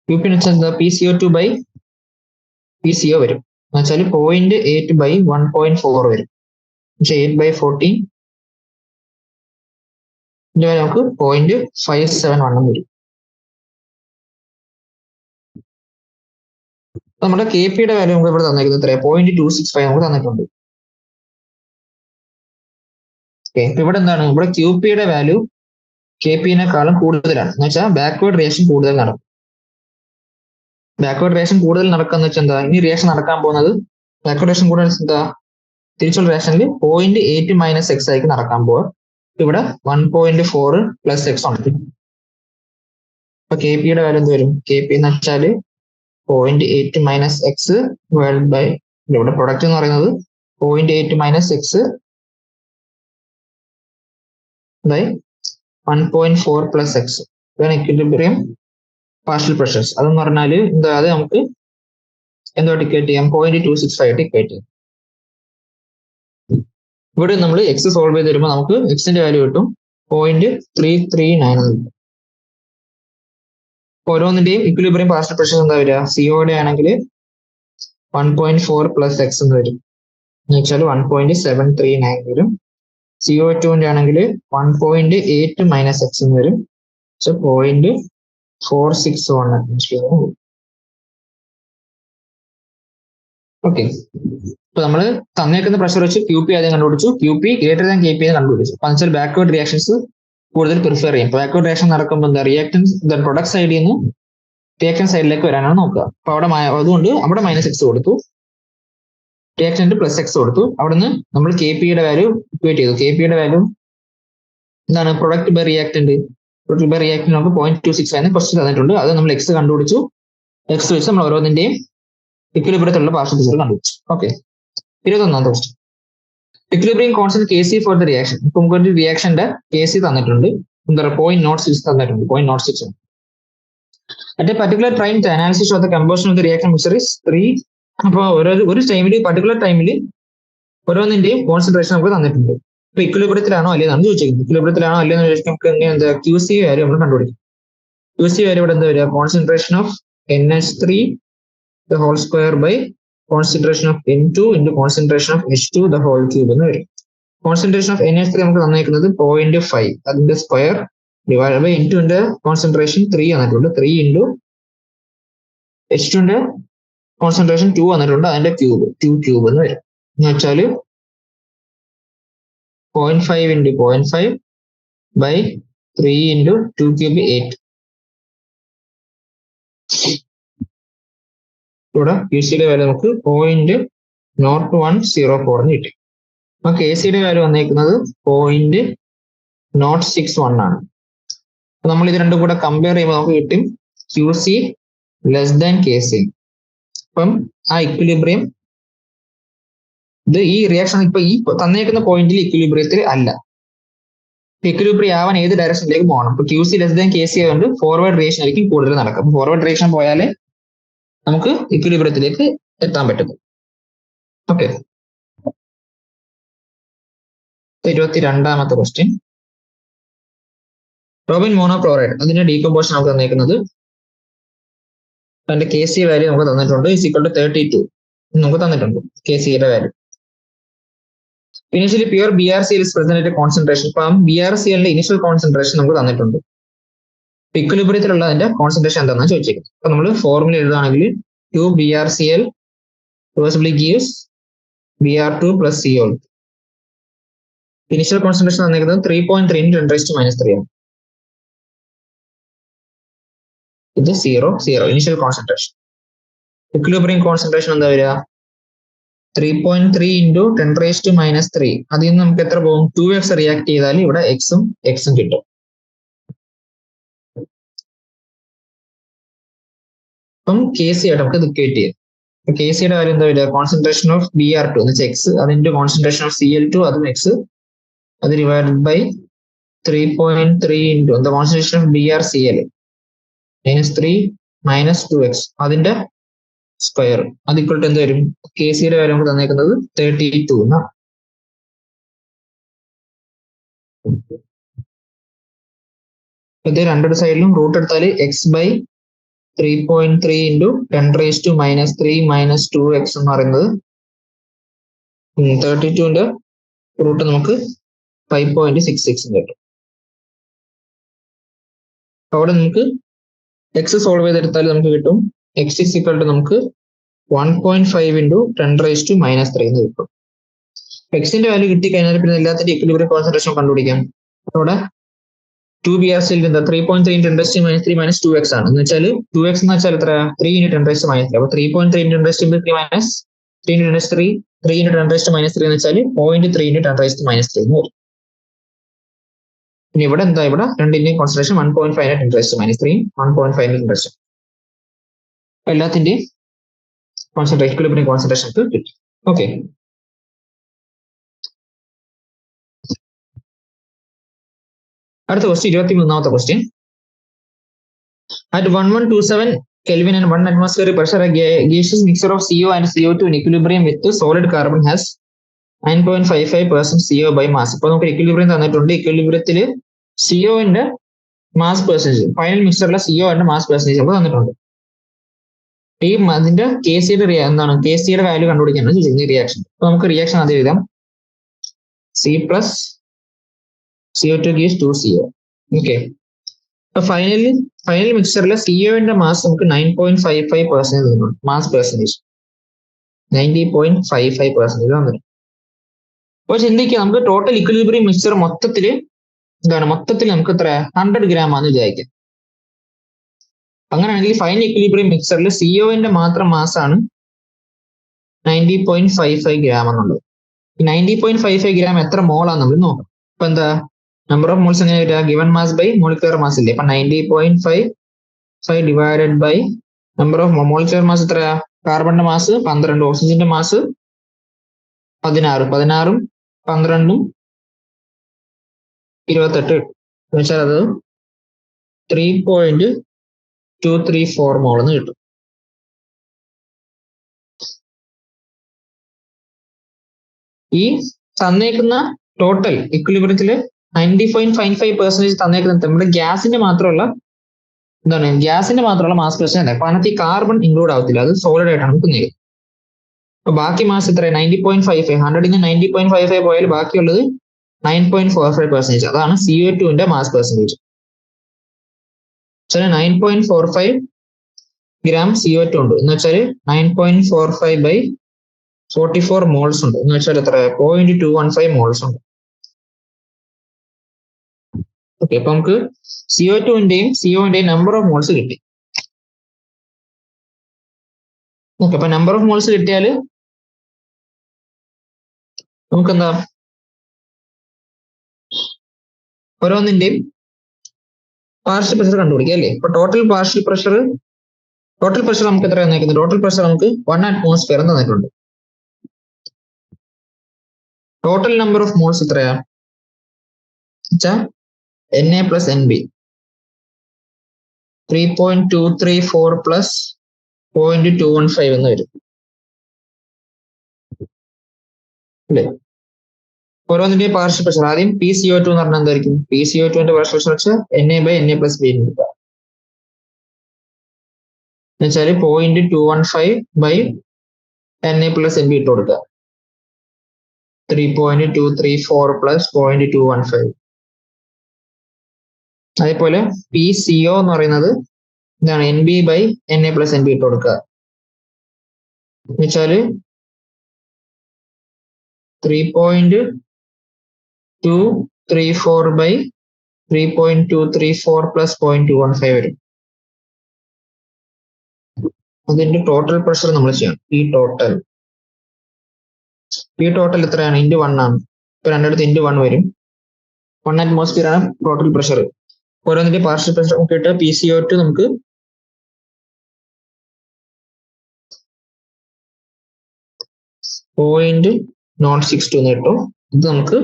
QP എന്ന് വെച്ചാൽ എന്താ? PCO2 ബൈ PCO വരും. എന്ന് വെച്ചാൽ 0.8 ബൈ 1.4 വരും. 8 ബൈ 14 നമുക്ക് 0.571 വരും. നമ്മുടെ KP-യുടെ വാല്യൂ നമുക്ക് ഇവിടെ തന്നിരിക്കുന്നത് എത്രയാണ്? 0.265 നമുക്ക് തന്നിട്ടുണ്ട്. ഓക്കെ, ഇവിടെ എന്താണ്? ഇവിടെ QP-യുടെ വാല്യൂ KP-നെക്കാളും കൂടുതലാണ്. എന്ന് വെച്ചാൽ ബാക്ക്വേർഡ് റിയാക്ഷൻ കൂടുതൽ നടക്കും. ബാക്ക്വേർഡ് റിയാക്ഷൻ കൂടുതൽ നടക്കാന്ന് വെച്ചാൽ എന്താ? ഇനി റിയാക്ഷൻ നടക്കാൻ പോകുന്നത് ബാക്ക്വേർഡ് റിയാക്ഷൻ കൂടുതൽ എന്താ? തിരിച്ചുള്ള റിയാക്ഷനിൽ 0.8 മൈനസ് എക്സ് ആയിരിക്കും നടക്കാൻ പോവുക. ഇവിടെ 1.4 പ്ലസ് എക്സ് ആണ്. അപ്പൊ KP-യുടെ വാല്യൂ എന്ത് വരും? KP എന്ന് വെച്ചാൽ 0.8 മൈനസ് എക്സ് ഡിവൈഡഡ് ബൈ ഇവിടെ പ്രൊഡക്റ്റ് എന്ന് പറയുന്നത് 0.8 minus X by 1.4 plus X. ഇതാണ് ഇക്വിലിബ്രിയം പാർഷ്യൽ പ്രഷേഴ്സ്. അതെന്ന് പറഞ്ഞാൽ എന്താ? അത് നമുക്ക് എന്തോട്ട് ഇക്വേറ്റ് ചെയ്യാം? 0.265 ആയിട്ട് ഇക്വേറ്റ് ചെയ്യാം. ഇവിടെ നമ്മൾ എക്സ് സോൾവ് ചെയ്ത് വരുമ്പോൾ നമുക്ക് എക്സിന്റെ വാല്യൂ കിട്ടും 0.339. ഓരോന്നിന്റെയും ഇക്വിലിബ്രിയം പാർഷ്യൽ പ്രഷർ എന്താ വരിക? CO-യുടെ ആണെങ്കിൽ 1.4 പ്ലസ് എക്സ് എന്ന് വരും. എന്ന് വെച്ചാൽ 1.739 വരും. CO2-ന്റെ ആണെങ്കിൽ 1.8 മൈനസ് എക്സ് എന്ന് വരും. 0.461 അറ്റ്മോസ്ഫിയർ. ഓക്കെ, ഇപ്പൊ നമ്മൾ തന്നേക്കുന്ന പ്രഷർ വെച്ച് QP ആദ്യം കണ്ടുപിടിച്ചു. QP ഗ്രേറ്റർ ദാൻ KP എന്ന് കണ്ടുപിടിച്ചു. അപ്പൊ അതിൽ ബാക്ക്വേർഡ് റിയാക്ഷൻസ് കൂടുതൽ പ്രിഫർ ചെയ്യും. ബാക്ക്വേർഡ് റിയാക്ഷൻ നടക്കുമ്പോൾ എന്താ? റിയാക്ടൻസ് പ്രൊഡക്റ്റ് സൈഡിൽ നിന്ന് റിയാക്ഷൻ സൈഡിലേക്ക് വരാനാണ് നോക്കുക. അപ്പൊ അവിടെ അതുകൊണ്ട് അവിടെ മൈനസ് എക്സ് കൊടുത്തു, റിയാക്ടന്റ് പ്ലസ് എക്സ് കൊടുത്തു. അവിടുന്ന് നമ്മൾ KP-യുടെ വാല്യൂ ഇക്വേറ്റ് ചെയ്തു. KP-യുടെ വാല്യൂ എന്താണ്? Product by reactant. Product by reactant നമുക്ക് 0.265 ക്വസ്റ്റ്യൻ തന്നിട്ടുണ്ട്. അത് നമ്മൾ എക്സ് കണ്ടുപിടിച്ചു. എക്സ് വെച്ച് നമ്മൾ ഓരോന്നിന്റെയും ഇക്വിലിബ്രിയത്തിലുള്ള പാർഷ്യൽ പ്രെഷർ കണ്ടുപിടിച്ചു. ഓക്കെ, 21ാമത്തെ question. Equilibrium constant K C for the reaction. ഇപ്പൊ നമുക്ക് ഒരു റിയാക്ഷന്റെ കെ സി തന്നിട്ടുണ്ട്, എന്താ പറയുക 0.06 തന്നിട്ടുണ്ട്, 0.06. At a particular time, the analysis of the combustion of the reaction mixture is 3. അപ്പോൾ ഒരു ടൈമിൽ പർട്ടിക്കുലർ ടൈമിൽ ഓരോന്നിന്റെയും കോൺസെൻട്രേഷൻ നമുക്ക് തന്നിട്ടുണ്ട്. ഇപ്പൊ ഇക്വിലിബ്രിയത്തിലാണോ അല്ലേന്നാണ് ചോദിച്ചത്. ഇക്വിലിബ്രിയത്തിലാണോ അല്ലെന്ന് ചോദിച്ചാൽ നമുക്ക് എന്താ ക്യൂ സി വാല്യൂ നമ്മൾ കണ്ടുപിടിക്കും. ക്യൂ സി വാല്യൂ ഇവിടെ എന്താ വരിക? Concentration of NH3 the whole square by concentration of N2 into concentration of H2 the whole cube എന്ന് വരും. കോൺസെൻട്രേഷൻ ഓഫ് NH3 നമുക്ക് തന്നേക്കുന്നത് 0.5, അതിന്റെ സ്ക്വയർ ഡിവൈഡ് ബൈ N2 ന്റെ കോൺസെൻട്രേഷൻ 3 വന്നിട്ടുണ്ട്, 3 ഇൻറ്റു H2 ന്റെ കോൺസെൻട്രേഷൻ 2 വന്നിട്ടുണ്ട്, അതിന്റെ ക്യൂബ് 2 ക്യൂബ് എന്ന് വരും. എന്ന് വെച്ചാൽ 0.5 ഇൻറ്റു 0.5 ബൈ 3 ഇൻറ്റു 2 ക്യൂബ് 8. ഇവിടെ ക്യൂ സിയുടെ വാല്യൂ നമുക്ക് 0.0104 എന്ന് കിട്ടി. അപ്പൊ കെ സിയുടെ വാല്യൂ വന്നേക്കുന്നത് 0.061 ആണ്. നമ്മൾ ഇത് രണ്ടും കൂടെ കമ്പയർ ചെയ്യുമ്പോൾ നമുക്ക് കിട്ടും Q C less than K C. അപ്പം ആ ഇക്വിലിബ്രിയം ഇത് ഈ റിയാക്ഷൻ ഇപ്പൊ ഈ തന്നേക്കുന്ന പോയിന്റിൽ ഇക്വിലിബ്രിയത്തിൽ അല്ല. ഇക്വിലിബ്രിയം ആവാൻ ഏത് ഡയറക്ഷനിലേക്ക് പോകണം? ഇപ്പൊ Q C less than K C ആയതുകൊണ്ട് ഫോർവേഡ് റിയാക്ഷൻ ആയിരിക്കും കൂടുതൽ നടക്കുക. അപ്പൊ ഫോർവേഡ് റിയാക്ഷൻ പോയാലേ നമുക്ക് ഇക്വിലിബ്രിയത്തിലേക്ക് എത്താൻ പറ്റും. ഓക്കെ, 22ാമത്തെ ക്വസ്റ്റ്യൻ. റോബിൻ മോണോക്ലോറൈഡ് അതിന്റെ ഡീകമ്പോസിഷൻ നമുക്ക് തന്നേക്കുന്നത്, അതിന്റെ കെ സി വാല്യൂ നമുക്ക് തന്നിട്ടുണ്ട്, = 32 നമുക്ക് തന്നിട്ടുണ്ട് കെ സിയുടെ value. Initially pure BrCl is present at a concentration. ഇപ്പം BrCl ന്റെ ഇനിഷ്യൽ കോൺസെൻട്രേഷൻ നമുക്ക് തന്നിട്ടുണ്ട്. ഇക്വിലിബ്രിയത്തിലുള്ള അതിന്റെ കോൺസെൻട്രേഷൻ എന്താണെന്ന് ചോദിച്ചേക്കുന്നത്. അപ്പൊ നമ്മൾ ഫോർമുല എഴുതുകയാണെങ്കിൽ 2 BrCl reversibly gives Br2 plus Cl. Initial concentration തന്നിരിക്കുന്നത് 3.3 × 10⁻³ ആണ്. ഇത് 0 ഇനിഷ്യൽ കോൺസെൻട്രേഷൻ. ഇക്വിലിബ്രിയം കോൺസെൻട്രേഷൻ എന്താ വരിക? 3.3 × 10⁻³ അതിൽ നിന്ന് നമുക്ക് എത്ര പോകും? 2x റിയാക്ട് ചെയ്താൽ ഇവിടെ എക്സും കിട്ടും. അപ്പം കെ സി ആയിട്ട് നമുക്ക് ഇത് ഇക്വേറ്റ് ചെയ്യാം. കെ സിയുടെ വാല്യൂ എന്താ വരിക? കോൺസെൻട്രേഷൻ ഓഫ് Br2 എന്ന് വെച്ചാൽ എക്സ്, അതിന്റെ കോൺസെൻട്രേഷൻ ഓഫ് Cl2 അതും എക്സ്, അത് ഡിവൈഡഡ് ബൈ 3.3 ഇൻറ്റു എന്താ കോൺസെൻട്രേഷൻ ഓഫ് BrCl -3 - 2x അതിന്റെ സ്ക്വയർ, അത് ഇക്വൽ ടു എന്ത് വരും? കെ സിയുടെ വാല്യൂ നമുക്ക് തന്നേക്കുന്നത് 32 എന്നാണ്. ഇത് രണ്ടൊരു സൈഡിലും റൂട്ട് എടുത്താൽ x/3.3 × 10⁻³ - 2x എന്ന് പറയുന്നത് 32ന്റെ റൂട്ട് നമുക്ക് 5.66 കിട്ടും. അവിടെ നമുക്ക് എക്സ് സോൾവ് ചെയ്തെടുത്താൽ നമുക്ക് കിട്ടും x = നമുക്ക് 1.5 × 10⁻³ എന്ന് കിട്ടും. എക്സിന്റെ വാല്യൂ കിട്ടിക്കഴിഞ്ഞാൽ പിന്നെ എല്ലാത്തിന്റെ ഇക്വിലിബ്രിയം കോൺസെൻട്രേഷൻ കണ്ടുപിടിക്കാം. അവിടെ 2 BrCl 3.3 × 10⁻³ - 2x ആണ്. എന്ന് വെച്ചാൽ 2x എന്ന് വെച്ചാൽ എത്ര? 3 × 10⁻³. അപ്പൊ 3.3 × 10⁻³ - 3 × 10⁻³ 3 × 10⁻³ എന്ന് വെച്ചാൽ 0.3 × 10⁻³ എന്ന് വരും. പിന്നെ ഇവിടെ എന്താ? ഇവിടെ രണ്ടിന്റെയും കോൺസെൻട്രേഷൻ 1.5 × 10⁻³ 1.5 × 10. എല്ലാത്തിന്റെയും കോൺസെൻട്രേഷൻ ഇക്വിലിബ്രിയം കോൺസെൻട്രേഷൻ കിട്ടി. ഓക്കെ, അടുത്ത question 23ാമത്തെ question. At 1127 Kelvin and 1 atmospheric pressure, a gaseous mixture of CO and CO2 in equilibrium with solid carbon has 9.55% CO by mass. ഇപ്പൊ നമുക്ക് ഇക്വിലിബ്രിയം തന്നിട്ടുണ്ട്. ഇക്വിലിബ്രിയത്തിൽ സിഒന്റെ മാസ് പെർസെന്റേജ്, ഫൈനൽ മിക്സറിലെ സിഒന്റെ mass percentage നമുക്ക് തന്നിട്ടുണ്ട്. ഈ അതിന്റെ കെ സിയുടെ എന്താണ്? കെ സിയുടെ വാല്യൂ കണ്ടുപിടിക്കാനാണ് ചോദിക്കുന്നത് റിയാക്ഷൻ. അപ്പൊ നമുക്ക് റിയാക്ഷൻ ആദ്യം എഴുതാം. C plus CO2 gives 2CO. Okay, അപ്പൊ ഫൈനൽ മിക്സറിലെ സിഒന്റെ മാസ് നമുക്ക് 9.55% തന്നിട്ടുണ്ട്. മാസ് പെർസെന്റേജ് 90.55% തന്നിട്ടുണ്ട്. അപ്പോൾ ചിന്തിക്കുക, നമുക്ക് ടോട്ടൽ ഇക്വിലിബ്രിയം മിക്സർ മൊത്തത്തിൽ നമുക്ക് എത്ര 100 gram ആണെന്ന് വിചാരിക്കാം. അങ്ങനെയാണെങ്കിൽ ഫൈനൽ ഇക്വിലിബ്രിയം മിക്സറിൽ സിഒന്റെ മാത്രം മാസ് ആണ് 90.55 gram എന്നുള്ളത്. ഈ 90.55 gram എത്ര മോളാണ് നമ്മൾ നോക്കാം. അപ്പൊ എന്താ നമ്പർ ഓഫ് മോൾസ് എങ്ങനെ വരിക? Given mass by molecular mass ഇല്ലേ? അപ്പൊ 90.55 divided by number of molecular mass എത്രയാ? കാർബണിന്റെ മാസ് 12, ഓക്സിജന്റെ മാസ് 16. 16ഉം 12ഉം 28 എന്ന് വെച്ചാൽ അത് 3.234 മോൾ എന്ന് കിട്ടും. ഈ തന്നേക്കുന്ന ടോട്ടൽ ഇക്വിലിബ്രിയത്തില് 90.55% തന്നേക്കുന്നത് നമ്മുടെ ഗ്യാസിന്റെ മാത്രമുള്ള മാസ് പ്രശ്നം അല്ല. അപ്പൊ അതിനകത്ത് ഈ കാർബൺ ഇൻക്ലൂഡ് ആവത്തില്ല, അത് സോളിഡ് ആയിട്ടാണ് നിൽക്കുന്നത്. അപ്പൊ ബാക്കി മാസ് എത്ര? 90.55. 100ന് 90.55 പോയാൽ ബാക്കിയുള്ളത് 9.45%. അതാണ് CO2ന്റെ മാസ് പെർസെന്റേജ്. 9.45 ഗ്രാം CO2 ഉണ്ട് എന്ന് വെച്ചാൽ 9.45 by 44 മോൾസ് ഉണ്ട് എന്ന് വെച്ചാൽ എത്ര? 0.215 മോൾസ് ഉണ്ട്. ഓക്കെ, അപ്പൊ നമുക്ക് CO2ന്റെയും CO-ന്റെയും നമ്പർ ഓഫ് മോൾസ് കിട്ടി. ഓക്കെ, അപ്പൊ നമ്പർ ഓഫ് മോൾസ് കിട്ടിയാൽ നമുക്കെന്താ ഓരോന്നിന്റെയും പാർഷ്യൽ പ്രഷർ കണ്ടുപിടിക്കാം അല്ലേ? അപ്പൊ ടോട്ടൽ പ്രഷർ നമുക്ക് എത്ര തന്നേക്കുന്നത്? ടോട്ടൽ പ്രഷർ നമുക്ക് 1 atmosphere തന്നിട്ടുണ്ട്. ടോട്ടൽ നമ്പർ ഓഫ് മോൾസ് എത്രയാ? Na plus Nb 3.234 plus 0.215 എന്ന് വരും അല്ലേ? ഓരോന്നിന്റെയും പാർഷ്യൽ പ്രഷർ ആദ്യം PCO2 എന്ന് പറഞ്ഞാൽ എന്തായിരിക്കും? PCO2ന്റെ പാർഷ്യൽ പ്രഷർ വെച്ചാൽ Na by Na plus B എന്ന് വെച്ചാൽ 0.215 by Na plus Nb ഇട്ട് കൊടുക്കുക. 3.234 plus 0.215. അതേപോലെ PCO എന്ന് പറയുന്നത് എന്താണ്? Nb by Na plus Nb ഇട്ട് കൊടുക്കുക എന്നുവെച്ചാല് 3.234 by 3.234 plus 0.215 വരും. അതിന്റെ ടോട്ടൽ പ്രഷർ നമ്മൾ ചെയ്യണം. P ടോട്ടൽ എത്രയാണ്? ഇൻറ്റു 1 ആണ്. ഇപ്പൊ രണ്ടിടത്ത് ഇൻറ്റു 1 വരും. 1 atmosphere ആണ് ടോട്ടൽ പ്രഷർ. ഓരോന്നിന്റെ പാർഷ്യൽ പ്രഷർ നോക്കിയിട്ട് PCO2 നമുക്ക് 0.062 എന്ന് കിട്ടും. ഇത് നമുക്ക്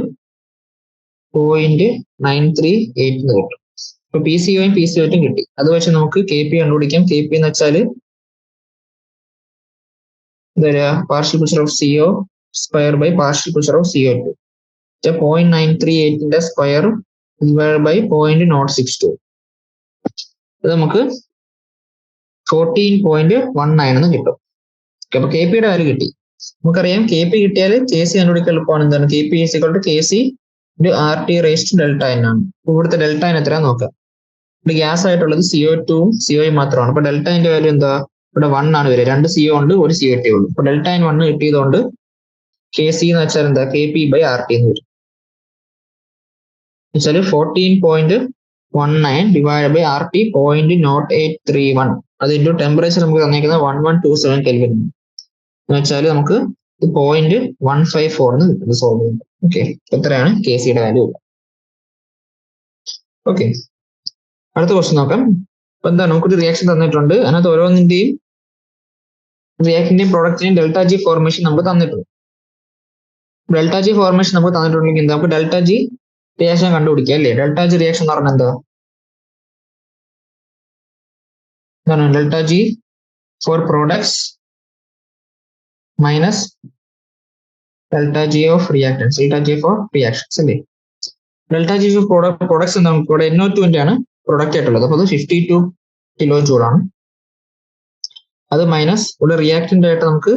0.938 എന്ന് കിട്ടും. ഇപ്പൊ PCOയും PCO2 കിട്ടി. അത് വെച്ച് നമുക്ക് KP കണ്ടുപിടിക്കാം. KP എന്ന് വെച്ചാൽ partial pressure of CO square by partial pressure of CO2. 0.938ന്റെ സ്ക്വയർ divided by 0.062. ഇത് നമുക്ക് 14.19 എന്ന് കിട്ടും. അപ്പൊ KPയുടെ വാല്യൂ കിട്ടി. നമുക്കറിയാം KP കിട്ടിയാൽ KC കണ്ടുപിടിക്കാൻ എളുപ്പമാണ്. എന്താണ്? KP is equal to KC RT raised to delta N ആണ്. ഇവിടുത്തെ ഡെൽറ്റ N എത്രയാ നോക്കാം. ഇവിടെ ഗ്യാസ് ആയിട്ടുള്ളത് CO2ഉം CO മാത്രമാണ്. അപ്പൊ ഡെൽറ്റ Nന്റെ വാല്യൂ എന്താ? ഇവിടെ 1 ആണ് വരിക. 2 CO ഉണ്ട്, 1 CO2 ഉള്ളൂ. അപ്പൊ ഡെൽറ്റ N 1 കിട്ടിയതുകൊണ്ട് KC എന്ന് വെച്ചാൽ എന്താ? KP by RT എന്ന് വരും. വെച്ചാൽ 14.19 divided by RT 0.0831. അതിന്റെ ടെമ്പറേച്ചർ നമുക്ക് തന്നിരിക്കുന്നത് 1127 കെൽവിൻ എന്ന് വെച്ചാൽ നമുക്ക് 0.154 എന്ന് കിട്ടും സോൾവ് ചെയ്യുന്നത്. ഓക്കെ, എത്രയാണ് KCയുടെ വാല്യൂ? ഓക്കെ, അടുത്ത ക്വസ്റ്റ്യൻ നോക്കാം. അപ്പൊ എന്താണ്? നമുക്കൊരു റിയാക്ഷൻ തന്നിട്ടുണ്ട്. അതിനകത്ത് ഓരോന്നിന്റെയും റിയാക്ഷന്റെയും പ്രോഡക്റ്റിന്റെയും ΔG ഫോർമേഷൻ നമുക്ക് തന്നിട്ടുണ്ട്. ΔG ഫോർമേഷൻ നമുക്ക് തന്നിട്ടുണ്ടെങ്കിൽ നമുക്ക് ΔG റിയാക്ഷൻ കണ്ടുപിടിക്കുക അല്ലേ? ΔG റിയാക്ഷൻ എന്ന് പറഞ്ഞാൽ എന്താണ്? ΔG for products minus ΔG of reactants. ΔG for reactions അല്ലേ? ΔG ഫോർ പ്രോഡക്ട്സ് എന്താ? ഇവിടെ NO2ന്റെ ആണ് പ്രൊഡക്റ്റ് ആയിട്ടുള്ളത്. അപ്പൊ അത് 52 കിലോ ജൂൾ ആണ്. അത് മൈനസ് ഇവിടെ റിയാക്ടന്റ് ആയിട്ട് നമുക്ക്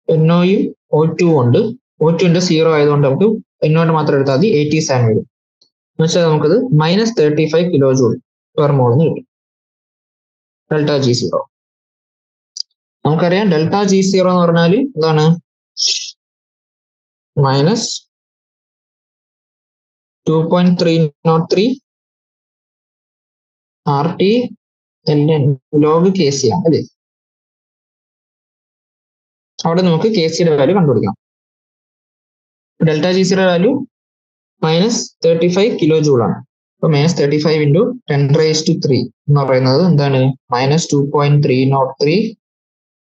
NOയും O2 ഉണ്ട്. O2ന്റെ 0 ആയതുകൊണ്ട് നമുക്ക് NOന്റെ മാത്രം എടുത്താൽ മതി. 87 വരും എന്ന് വെച്ചാൽ നമുക്കത് -35 കിലോ ജൂൾ പെർ മോൾ എന്ന് കിട്ടും. ΔG0 നമുക്കറിയാം. ΔG0 എന്ന് പറഞ്ഞാൽ എന്താണ്? -2.303 RT log KC ആണ് അല്ലേ? അവിടെ നമുക്ക് KCയുടെ വാല്യൂ കണ്ടുപിടിക്കാം. ΔG0 വാല്യൂ -35 കിലോ ജൂൾ ആണ്. അപ്പൊ -35 into 10⁻³ എന്ന് പറയുന്നത് എന്താണ്? -2.303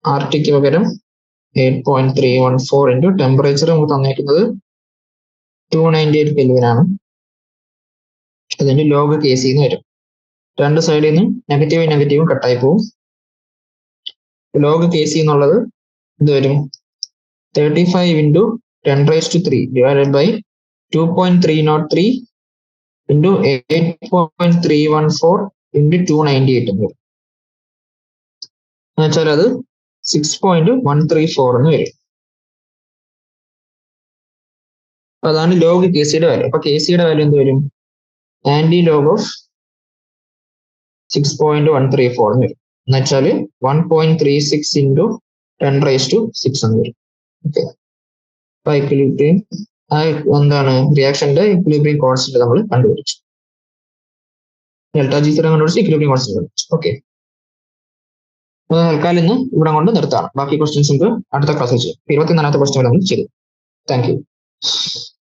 RTക്ക് പകരം 8.314 ഇൻറ്റു ടെമ്പറേച്ചർ നമുക്ക് തന്നേക്കുന്നത് 298 കെൽവിൻ ആണ്. അതിന്റെ ലോഗ് കേസിൽ നിന്ന് വരും. രണ്ട് സൈഡിൽ നിന്നും നെഗറ്റീവും കട്ടായി പോകും. ലോഗ് കേസി എന്നുള്ളത് ഇത് വരും 35 into 10⁻³ divided by 2.303 into 8.314 into 298 എന്ന് വരും. എന്നുവെച്ചാൽ അത് 6.134 എന്ന് വരും. അതാണ് ലോഗ് കേസിയുടെ വാല്യൂ. അപ്പൊ കേസിയുടെ വാല്യൂ എന്ത് വരും? ആന്റി ലോഗ് ഓഫ് 6.134 എന്ന് വരും. എന്നുവെച്ചാൽ 1.36 ഇൻറ്റു 10⁻6 എന്ന് വരും. ഓക്കെ, അപ്പൊ ഇക്വിലിബ്രിയം എന്താണ് റിയാക്ഷന്റെ ഇക്വിലിബ്രിയം കോൺസ്റ്റന്റ് നമ്മൾ കണ്ടുപിടിച്ചു. ΔG0 കണ്ടുപിടിച്ച് ഇക്വിലിബ്രിയം കോൺസ്റ്റന്റ് കണ്ടുപിടിച്ചു. ഓക്കെ, തൽക്കാലം ഇന്ന് ഇവിടെ കൊണ്ട് നിർത്താണ്. ബാക്കി ക്വസ്റ്റ്യൻസ് നമുക്ക് അടുത്ത ക്ലാസ്സിൽ ചെയ്യാം. 24ാമത്തെ ക്വസ്റ്റ്യൻ നമ്മൾ ചെയ്തു. Thank you.